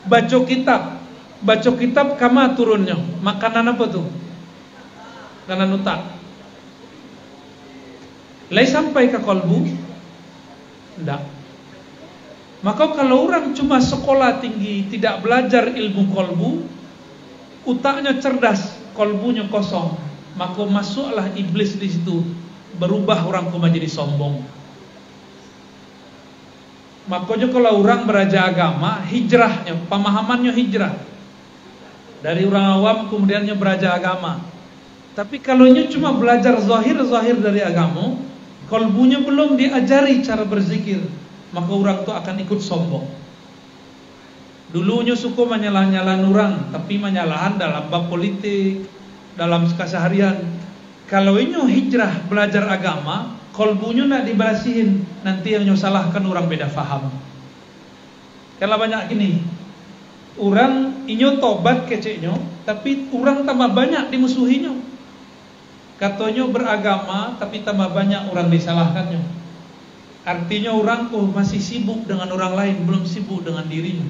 Baca kitab kama turunnya. Makanan apa tuh? Makanan otak. Lai sampai ke kolbu? Tidak. Maka kalau orang cuma sekolah tinggi, tidak belajar ilmu kolbu, otaknya cerdas, kolbunya kosong, maka masuklah iblis di situ, berubah orang koma jadi sombong. Makanya kalau orang belajar agama, hijrahnya, pemahamannya hijrah. Dari orang awam kemudiannya belajar agama. Tapi kalau cuma belajar zahir dari agama, kolbunya belum diajari cara berzikir, maka orang itu akan ikut sombong. Dulunya suka menyalah-nyalah orang, tapi menyalahan dalam bab politik, dalam keseharian. Kalau ini hijrah belajar agama, kolbunya nak dibersihin, nanti yang salahkan orang beda faham. Kalau banyak gini, orang inyo tobat keceknya, tapi orang tambah banyak dimusuhinya. Katanya beragama, tapi tambah banyak orang disalahkannya. Artinya orang masih sibuk dengan orang lain, belum sibuk dengan dirinya.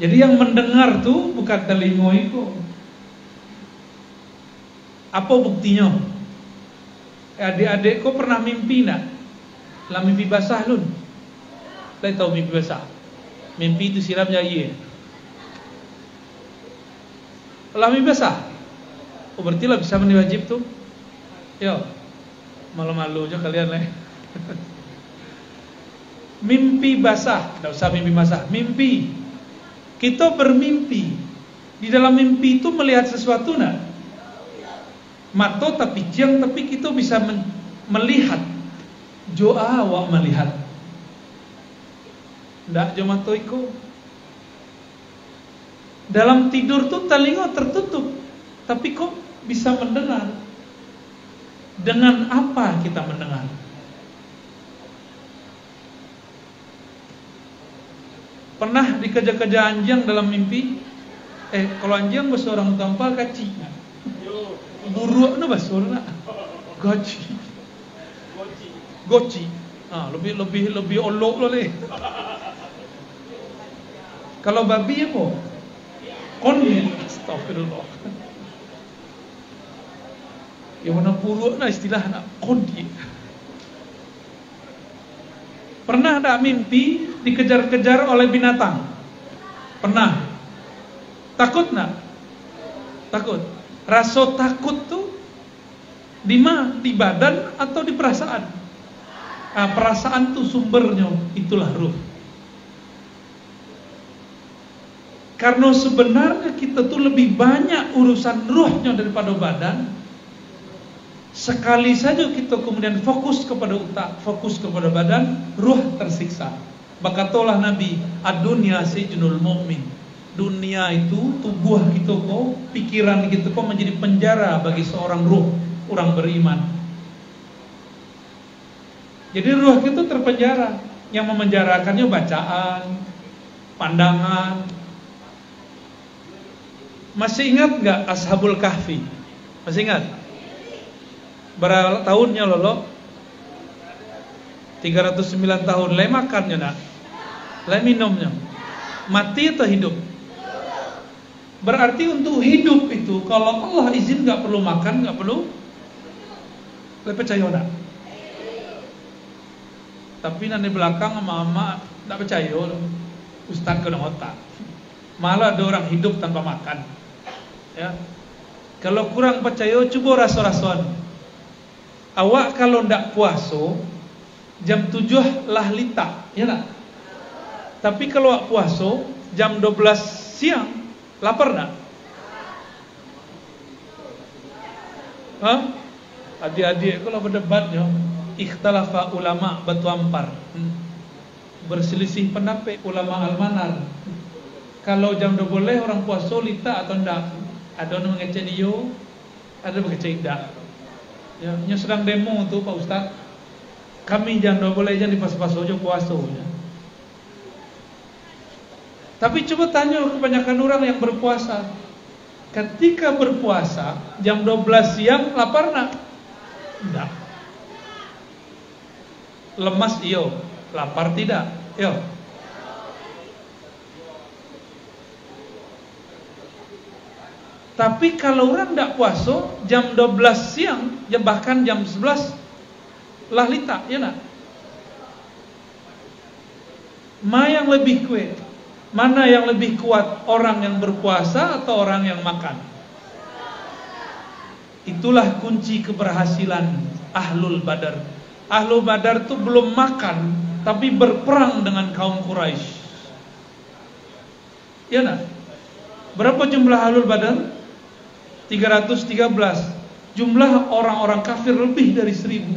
Jadi yang mendengar tuh bukan telinga itu. Apa buktinya? Adik-adik kau pernah mimpi nak? Lah mimpi basah lun. Lah tahu mimpi basah? Mimpi itu siramnya iya. Lah mimpi basah? Oh berarti lah bisa mandi wajib tuh. Yo, malu-malu aja kalian lah. Mimpi basah, tidak usah mimpi basah. Mimpi. Kita bermimpi. Di dalam mimpi itu melihat sesuatu nak? Mata tapi ciang, tapi kita bisa melihat. Joa awak melihat. Ndak jo mata iku. Dalam tidur tuh telinga tertutup, tapi kok bisa mendengar. Dengan apa kita mendengar? Pernah dikejar-kejar anjing dalam mimpi? Kalau anjing bahasa orang tampal kacik. Buruk na bahasa orang nak. Goci. Lebih olok loh le. Kalau babi apa? Koni. Astagfirullah. Yang mana buruk na istilah nak koni. Pernah tak mimpi dikejar-kejar oleh binatang? Pernah. Takut nak? Takut. Rasa takut tuh di mana? Di badan atau di perasaan? Perasaan tuh sumbernya, itulah ruh. Karena sebenarnya kita tuh lebih banyak urusan ruhnya daripada badan. Sekali saja kita kemudian fokus kepada otak, fokus kepada badan, ruh tersiksa. Bakatolah Nabi, ad-dunya sijnul mu'min. Dunia itu tubuh gitu kok, pikiran gitu kok menjadi penjara bagi seorang ruh, orang beriman. Jadi ruh itu terpenjara. Yang memenjarakannya bacaan, pandangan. Masih ingat nggak Ashabul Kahfi? Masih ingat? Berapa tahunnya lolo? 309 tahun. Le makannya nak? Le minumnya? Mati atau hidup? Berarti untuk hidup itu kalau Allah izin nggak perlu makan, nggak perlu. Le percaya enggak? Tapi nanti belakang mama nggak percaya loh. Ustaz kena otak. Malah ada orang hidup tanpa makan. Ya. Kalau kurang percaya coba raso-rasoan. Awak kalau ndak puasa jam 7 lah lita, ya nak? Tapi kalau awak puasa jam 12 siang lapar nak? Hah? Adik-adik kalau berdebatnya ikhtalafa ulama batu ampar. Berselisih pendapat ulama almanar. Kalau jam 12 orang puasa lita atau ndak? Ada yang mengecek dia, ada yang mengecek ndak. Ya, sedang demo tuh Pak Ustaz. Kami jangan boleh jangan dipas-pas aja puasa ya. Tapi coba tanya kebanyakan orang yang berpuasa. Ketika berpuasa jam 12 siang lapar nak? Enggak. Lemas iyo, lapar tidak? Yo. Tapi kalau orang tidak puasa jam 12 siang, bahkan jam 11 lah lita, ya nak? Mana yang lebih kuat? Mana yang lebih kuat, orang yang berpuasa atau orang yang makan? Itulah kunci keberhasilan Ahlul Badar. Ahlul Badar itu belum makan, tapi berperang dengan kaum Quraisy. Ya nak? Berapa jumlah Ahlul Badar? 313. Jumlah orang-orang kafir lebih dari 1000.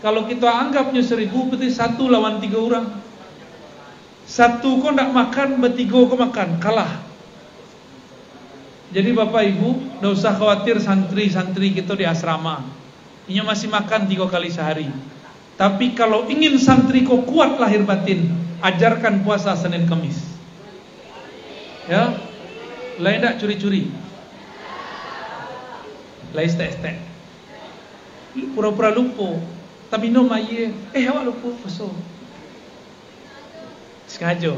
Kalau kita anggapnya 1000, berarti 1 lawan 3 orang. 1 kok tidak makan, berarti 3 kok makan, kalah. Jadi Bapak Ibu, tidak usah khawatir santri-santri kita di asrama. Ini masih makan 3 kali sehari. Tapi kalau ingin santri kok kuat lahir batin, ajarkan puasa Senin Kamis. Ya, lain tidak curi-curi. Lain estek-estek. Pura-pura lupa. Tapi no maye, awak lupa puasa. Sengaja.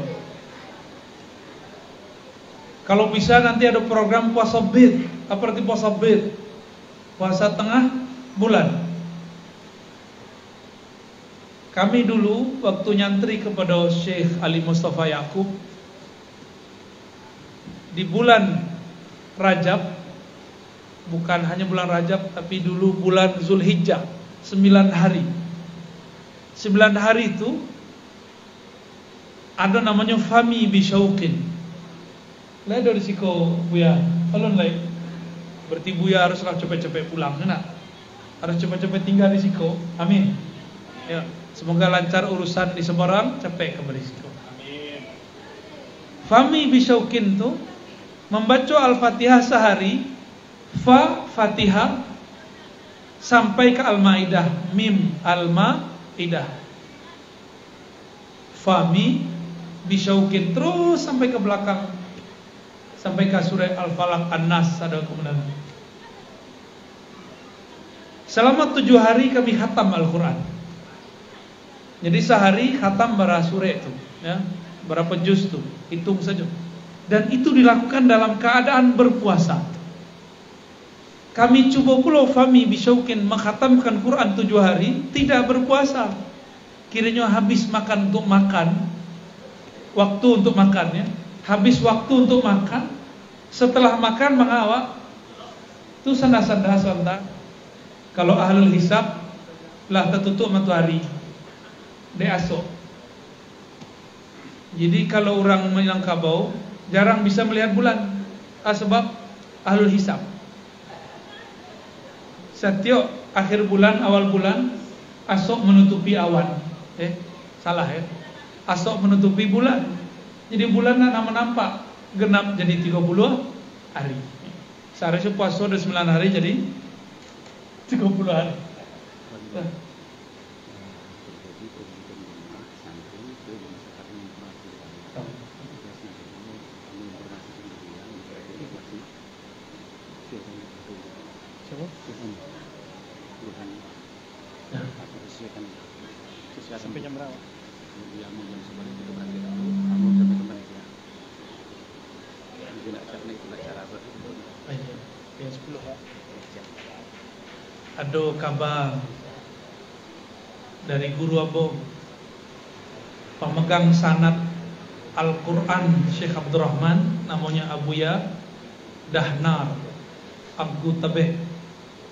Kalau bisa nanti ada program puasa bid. Apa arti puasa bid? Puasa tengah bulan. Kami dulu waktu nyantri kepada Syekh Ali Mustafa Yaqub di bulan Rajab, bukan hanya bulan Rajab, tapi dulu bulan Zulhijjah, 9 hari. 9 hari itu ada namanya Fami Bisyauqin. Lah dari siko Buya, alon lai. Berarti Buya haruslah cepat-cepat pulang, nak. Harus cepat-cepat tinggal di siko. Amin. Ya, semoga lancar urusan di Semarang, cepat kembali siko. Amin. Fami Bisyauqin itu membaca Al-Fatihah sehari, Fa Fatihah sampai ke Al-Maidah, Mim Al-Maidah. Fami Bisyauqin terus sampai ke belakang, sampai ke surah Al-Falaq, An-Nas, ada kemudian. Selama 7 hari kami khatam Al-Quran. Jadi sehari khatam berapa surah itu, ya, berapa juz itu, hitung saja. Dan itu dilakukan dalam keadaan berpuasa. Kami coba pula Fami Bisyauqin menghatamkan Quran 7 hari tidak berpuasa. Kiranya habis makan untuk makan, waktu untuk makannya, habis waktu untuk makan, setelah makan mengawak, itu sanda-sanda sontak. Kalau ahlul hisab lah tertutup matahari, dia asok. Jadi kalau orang Minangkabau jarang bisa melihat bulan, sebab ahlul hisab. Setiap akhir bulan, awal bulan, asok menutupi awan. Salah ya. asok menutupi bulan. Jadi bulan nama nampak genap jadi 30 hari. Seharusnya puasa ada 9 hari jadi 30 hari. Sampai jam berapa? Ada kabar dari guru abang pemegang sanad Al-Quran Syekh Abdurrahman, namanya Abuya Dahnar Abgu Tabeh,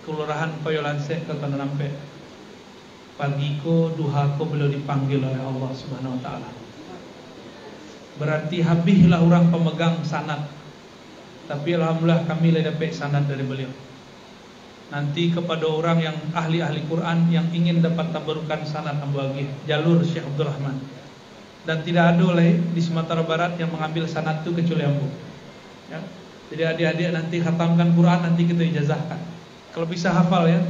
Kelurahan Payolanse, Kota Nampe. Pagi ko, duha ko beliau dipanggil oleh Allah Subhanahu Wa Taala. Berarti habislah orang pemegang sanad. Tapi alhamdulillah kami dapat sanad dari beliau. Nanti kepada orang yang ahli-ahli Quran yang ingin dapat tabarukan sanad bagi jalur Syekh Abdurrahman. Dan tidak ada oleh di Sumatera Barat yang mengambil sanad itu kecuali Ambu. Ya. Jadi adik-adik nanti khatamkan Quran, nanti kita ijazahkan. Kalau bisa hafal ya.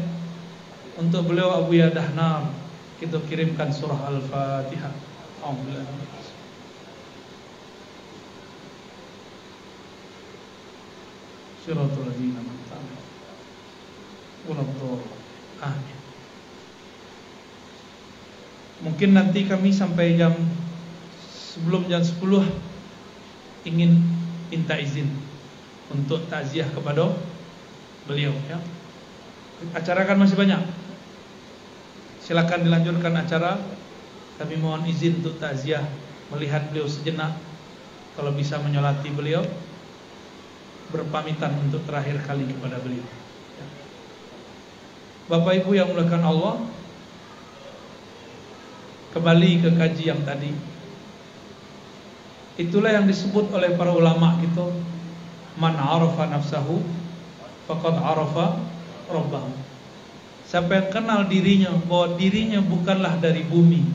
Untuk beliau Abu Yadahnar kita kirimkan surah Al-Fatihah. Alhamdulillah. Siratul ladzina an'amta 'alaihim Amin. Mungkin nanti kami sampai sebelum jam 10 ingin minta izin untuk takziah kepada beliau ya. Acara kan masih banyak. Silakan dilanjutkan acara. Kami mohon izin untuk takziah, melihat beliau sejenak. Kalau bisa menyolati beliau, berpamitan untuk terakhir kali kepada beliau. Bapak Ibu yang dimuliakan Allah, kembali ke kaji yang tadi. Itulah yang disebut oleh para ulama gitu, man arafa nafsahu faqad arafa rabbahu. Siapa yang kenal dirinya bahwa dirinya bukanlah dari bumi,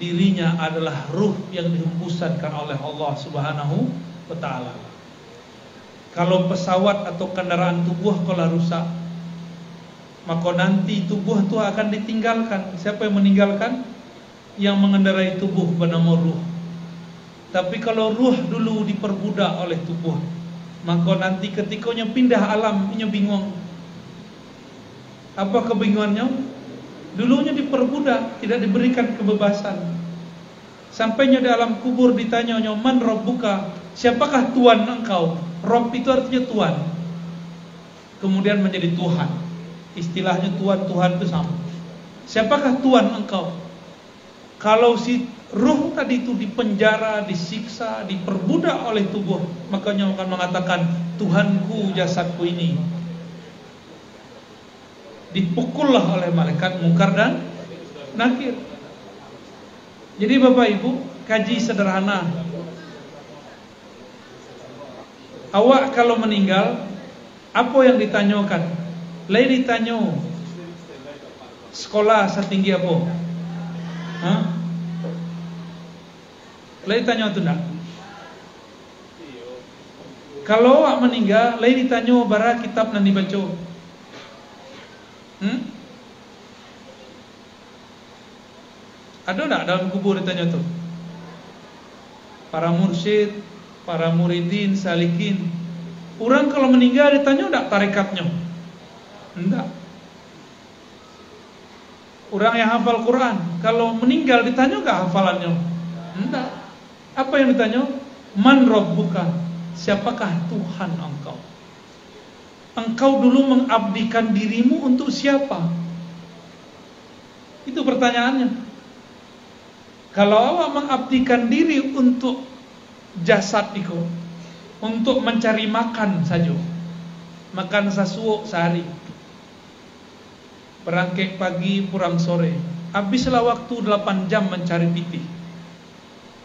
dirinya adalah ruh yang dihembuskan oleh Allah Subhanahu wa Ta'ala. Kalau pesawat atau kendaraan tubuh kalau rusak, maka nanti tubuh itu akan ditinggalkan. Siapa yang meninggalkan? Yang mengendarai tubuh bernama ruh. Tapi kalau ruh dulu diperbudak oleh tubuh, maka nanti ketikanya pindah alam, ini bingung. Apa kebingungannya? Dulunya diperbudak, tidak diberikan kebebasan. Sampainya di alam kubur ditanya, man rabbuka, siapakah Tuhan engkau? Rabb itu artinya Tuhan. Kemudian menjadi Tuhan. Istilahnya Tuhan itu sama. Siapakah Tuhan engkau? Kalau si ruh tadi itu dipenjara, disiksa, diperbudak oleh tubuh, makanya akan mengatakan Tuhanku jasadku ini. Dipukullah oleh malaikat Munkar dan Nakir. Jadi Bapak Ibu, kaji sederhana. Awak kalau meninggal, apa yang ditanyakan? Lain ditanya sekolah setinggi apa? Hah? Lain ditanya itu enggak? Kalau awak meninggal, lain ditanya bara kitab nan dibaca. Ada enggak dalam kubur ditanya tuh? Para mursyid, para muridin, salikin. Orang kalau meninggal ditanya enggak tarekatnya? Enggak. Orang yang hafal Quran, kalau meninggal ditanya enggak hafalannya? Enggak. Apa yang ditanya? Man rabbuka? Siapakah Tuhan engkau? Engkau dulu mengabdikan dirimu untuk siapa? Itu pertanyaannya. Kalau awak mengabdikan diri untuk jasad itu, untuk mencari makan saja, makan sasuok sehari, berangkat pagi pulang sore, habislah waktu 8 jam mencari piti.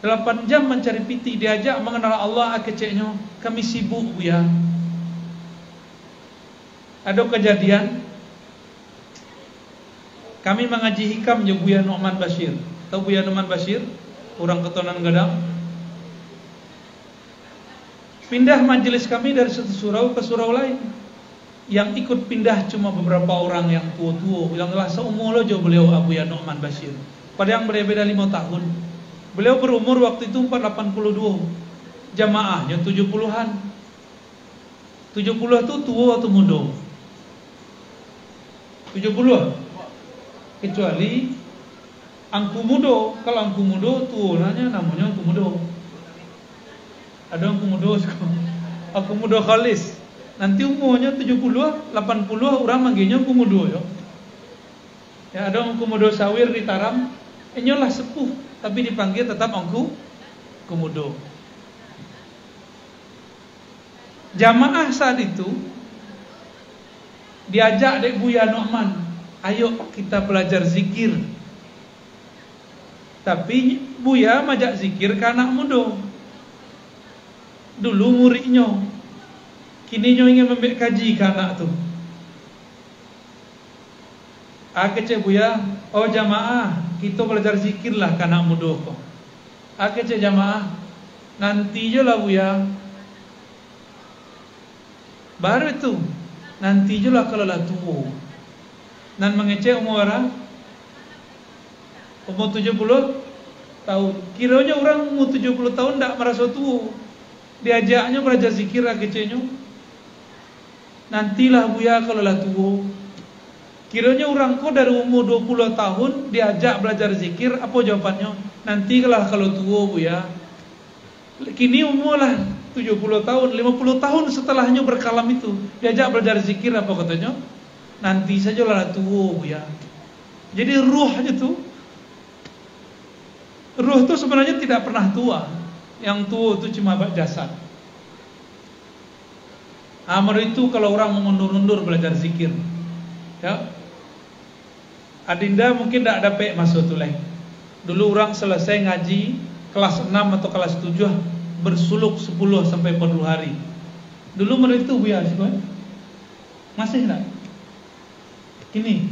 8 jam mencari piti, diajak mengenal Allah, keceknya kami sibuk ya. Ada kejadian kami mengaji hikam ya Buya Nu'man Bashir. Tahu Buya Nu'man Bashir? orang keturunan Gadang. Pindah majelis kami dari satu surau ke surau lain. Yang ikut pindah cuma beberapa orang yang tua-tua. Bilang lah seumur aja beliau Abu Ya Nu'man Bashir. Padahal yang berbeda 5 tahun. Beliau berumur waktu itu 482. Jamaahnya 70-an. 70 itu tua atau muda? 70. Kecuali angku muda. Kalau angku muda tua namanya angku muda. Ada angku muda sekarang. Angku muda khalis. Nanti umurnya 70, 80 orang manggilnya angku muda ya. Ya ada angku muda sawir di Taram, enyolah sepuh tapi dipanggil tetap angku muda. Jamaah saat itu diajak dek Buya Nu'man, ayo kita belajar zikir. Tapi Buya majak zikir ke anak muda. Dulu muridnya, kini nyo ingin membuat kaji ke anak tu. Kece Buya, oh jamaah, kita belajar zikir lah ke anak muda kok. Kece jamaah, nanti je lah Buya. Baru itu, nanti je lah kalau lah tua. Dan mengecek umur orang, umur 70 tahun. Kiranya orang umur 70 tahun tak merasa tua. Diajaknya belajar zikir kecenya. Nantilah Buya kalau lah tua. Kiranya orang kok dari umur 20 tahun diajak belajar zikir, apa jawabannya? Nantilah kalau tua Buya. Kini umur lah 70 tahun, 50 tahun setelahnya berkalam itu diajak belajar zikir, apa katanya? Nanti sajalah tua Buya. Jadi ruh itu, ruh itu sebenarnya tidak pernah tua. Yang tua itu cuma jasad. Amar itu kalau orang mengundur-undur belajar zikir, ya. Adinda mungkin tidak dapat masuk tu lain. Dulu orang selesai ngaji kelas 6 atau kelas 7 bersuluk 10 sampai 40 hari. Dulu menurut itu Buya kan? Masih tak? Kini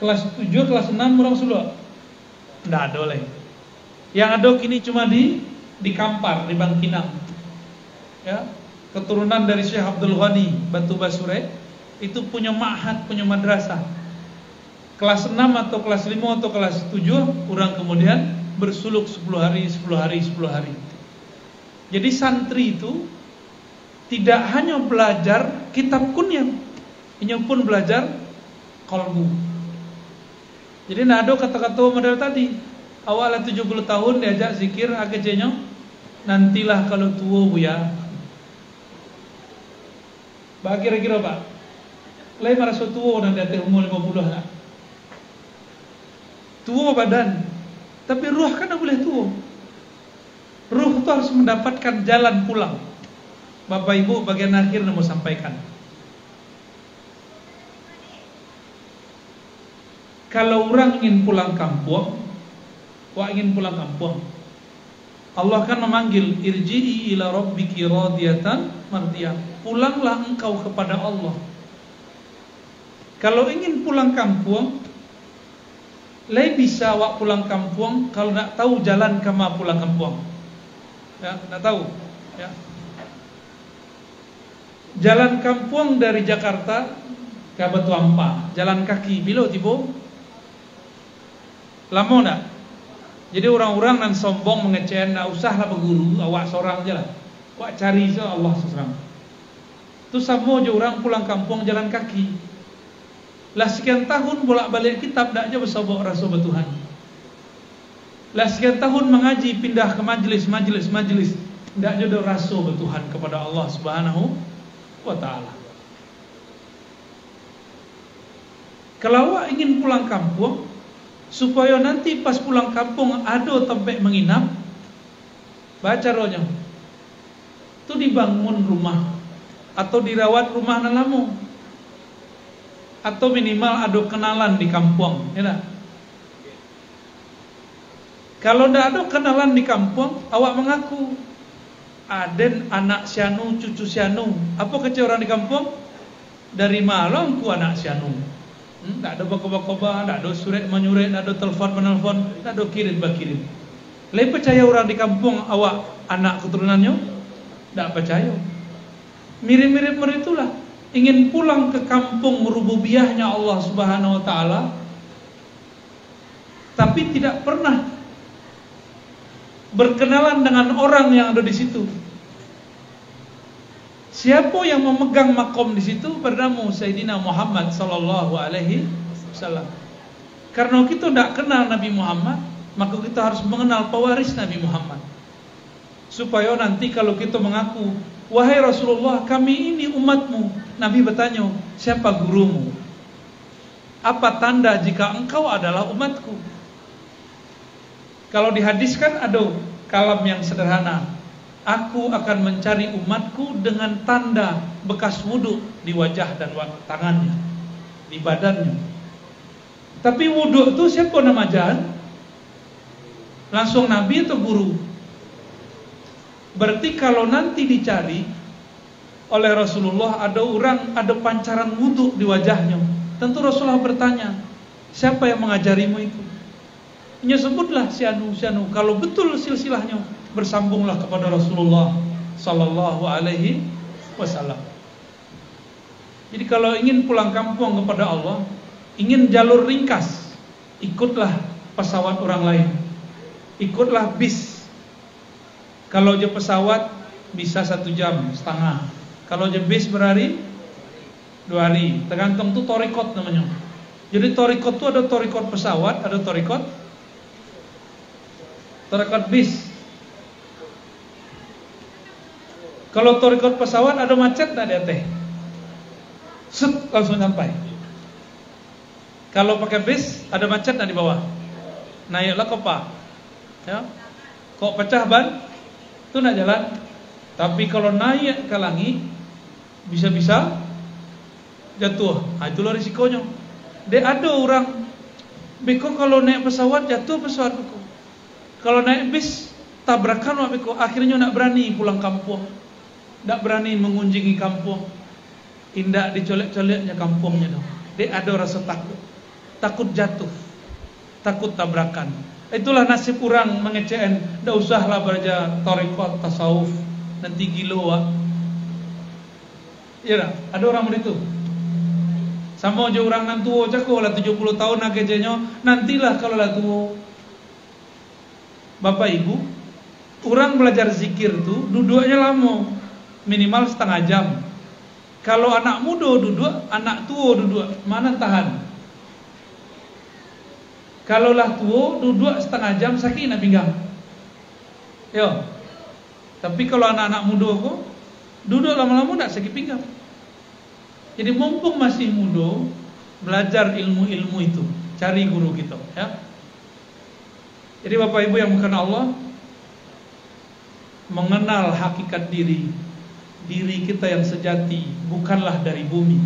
kelas 7, kelas 6 orang suluk. Tidak ada lagi. Yang ada kini cuma di Kampar, di Bangkinang. Ya, keturunan dari Syekh Abdul Ghani Batu Basure itu punya ma'had, punya madrasah. Kelas 6 atau kelas 5 atau kelas 7 orang kemudian bersuluk 10 hari, 10 hari, 10 hari. Jadi santri itu tidak hanya belajar kitab kunyah, ini pun belajar qalbu. Jadi nado kata-kata model tadi, awalnya 70 tahun diajak zikir akecenya, nantilah kalau tua Buya. Bah kira-kira Pak, lain merasa tua dan datang umur 50 lah. Tua badan, tapi ruh kan tak boleh tua. Ruh itu harus mendapatkan jalan pulang. Bapak Ibu bagian akhir mau sampaikan. Kalau orang ingin pulang kampung, ingin pulang kampung, Allah kan memanggil, irji'i ila rabbiki radiyatan mardiyah. Pulanglah engkau kepada Allah. Kalau ingin pulang kampung, bisa awak pulang kampung kalau nak tahu jalan kama pulang kampung. Ya, nak tahu. Ya. Jalan kampung dari Jakarta ke Batu Ampar, jalan kaki bila tiba lama nak. Jadi orang-orang nan sombong mengecen, nak usahlah berguru, awak seorang je lah. Awak cari je Allah seorang. Tu sama je orang pulang kampung jalan kaki. Lah sekian tahun bolak-balik kitab dak je bersobok rasa bertuhan. Lah sekian tahun mengaji pindah ke majlis, dak je ada rasa bertuhan kepada Allah Subhanahu wa taala. Kalau awak ingin pulang kampung supaya nanti pas pulang kampung ada tempat menginap, baca rohnya. Tu dibangun rumah atau dirawat rumah nan lama. Atau minimal ada kenalan di kampung, ya tak? Kalau tidak ada kenalan di kampung, awak mengaku aden anak sianu, cucu sianu. Apa kecil orang di kampung? Dari malam ku anak sianu. Tak ada bakoba-koba, tak ada surat menyurat, tak ada telefon menelpon, tak ada kirim bakirim. Le percaya orang di kampung awak anak keturunannya? Tak percaya. Mirip-mirip meritulah. Ingin pulang ke kampung rububiyahnya Allah Subhanahu wa taala, tapi tidak pernah berkenalan dengan orang yang ada di situ. Siapa yang memegang makom di situ? Pertama Sayyidina Muhammad sallallahu alaihi wasallam. Karena kita tidak kenal Nabi Muhammad, maka kita harus mengenal pewaris Nabi Muhammad. Supaya nanti kalau kita mengaku, wahai Rasulullah, kami ini umatmu, Nabi bertanya, siapa gurumu? Apa tanda jika engkau adalah umatku? Kalau dihadiskan ada kalam yang sederhana, aku akan mencari umatku dengan tanda bekas wudhu di wajah dan tangannya, di badannya. Tapi wudhu itu siapa nama jalan? Langsung Nabi atau guru? Berarti kalau nanti dicari oleh Rasulullah ada orang, ada pancaran wudhu di wajahnya, tentu Rasulullah bertanya, siapa yang mengajarimu itu? Sebutlah si anu. Kalau betul silsilahnya, bersambunglah kepada Rasulullah sallallahu alaihi wasallam. Jadi kalau ingin pulang kampung kepada Allah, ingin jalur ringkas, ikutlah pesawat orang lain, ikutlah bis. Kalau je pesawat bisa 1 jam setengah, kalau je bis berhari 2 hari, tergantung tuh torikot namanya. Jadi torikot tuh ada torikot pesawat, ada torikot bis. Kalau torikot pesawat ada macet tak ada teh, set langsung sampai. Kalau pakai bis ada macet tak di bawah, naiklah kopa, ya, kok pecah ban itu nak jalan. Tapi kalau naik ke langit bisa-bisa jatuh. Itulah risikonya. Dia ada orang beko kalau naik pesawat jatuh pesawat beko. Kalau naik bis tabrakan beko. Akhirnya nak berani pulang kampung, nak berani mengunjungi kampung. Indah dicolek-coleknya kampungnya dong. Dia ada rasa takut jatuh, takut tabrakan. Itulah nasib orang mengecewakan. Dah usahlah belajar tarekat tasawuf, nanti gilo wak. Ya, ada orang begitu. Sama aja orang nan tua cako lah 70 tahun nak kerjanya, nantilah kalau lah tua. Bapak Ibu, orang belajar zikir tu duduknya lama, minimal setengah jam. Kalau anak muda duduk, anak tua duduk, mana tahan? Kalau lah tua duduk setengah jam sakit nak pinggang. Yo. Tapi kalau anak-anak muda kok duduk lama-lama tak sakit pinggang. Jadi mumpung masih muda, belajar ilmu-ilmu itu, cari guru kita, ya. Jadi Bapak Ibu yang bukan Allah, mengenal hakikat diri kita yang sejati bukanlah dari bumi,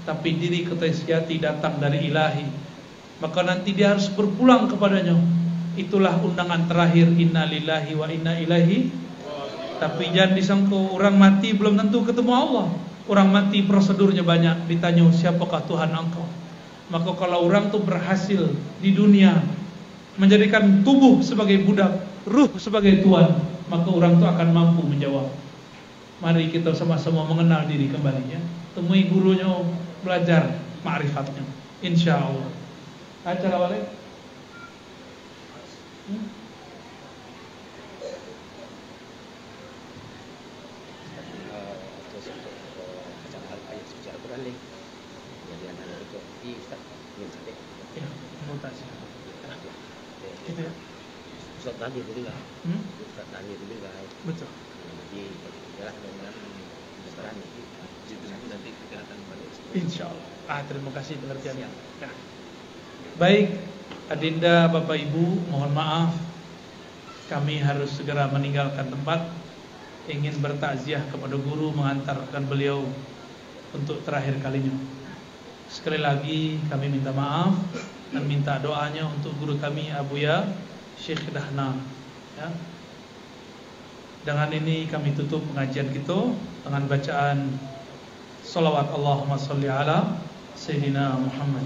tapi diri kita yang sejati datang dari Ilahi. Maka nanti dia harus berpulang kepadanya. Itulah undangan terakhir, inna lillahi wa inna ilaihi. Tapi jangan disangka orang mati belum tentu ketemu Allah. Orang mati prosedurnya banyak, ditanya siapakah Tuhan engkau. Maka kalau orang tuh berhasil di dunia menjadikan tubuh sebagai budak, ruh sebagai tuan, maka orang tuh akan mampu menjawab. Mari kita sama-sama mengenal diri kembali, ya. Temui gurunya, belajar ma'rifatnya, insya Allah. Acara balik. Ya, mutasi. Gitu ya. Ustaz tadi itu juga. Ustaz tadi itu juga. Betul. Jadi jalan dengan berani. Itu nanti kita akan balik. Insyaallah. Terima kasih pengertiannya. Ya. Baik, Adinda, Bapak Ibu, mohon maaf, kami harus segera meninggalkan tempat. Ingin bertakziah kepada guru, mengantarkan beliau untuk terakhir kalinya. Sekali lagi kami minta maaf dan minta doanya untuk guru kami Abuya Syekh Dahna, ya. Dengan ini kami tutup pengajian kita dengan bacaan salawat Allahumma sholli ala Sayyidina Muhammad.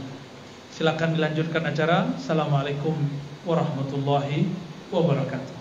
Silakan dilanjutkan acara. Assalamualaikum warahmatullahi wabarakatuh.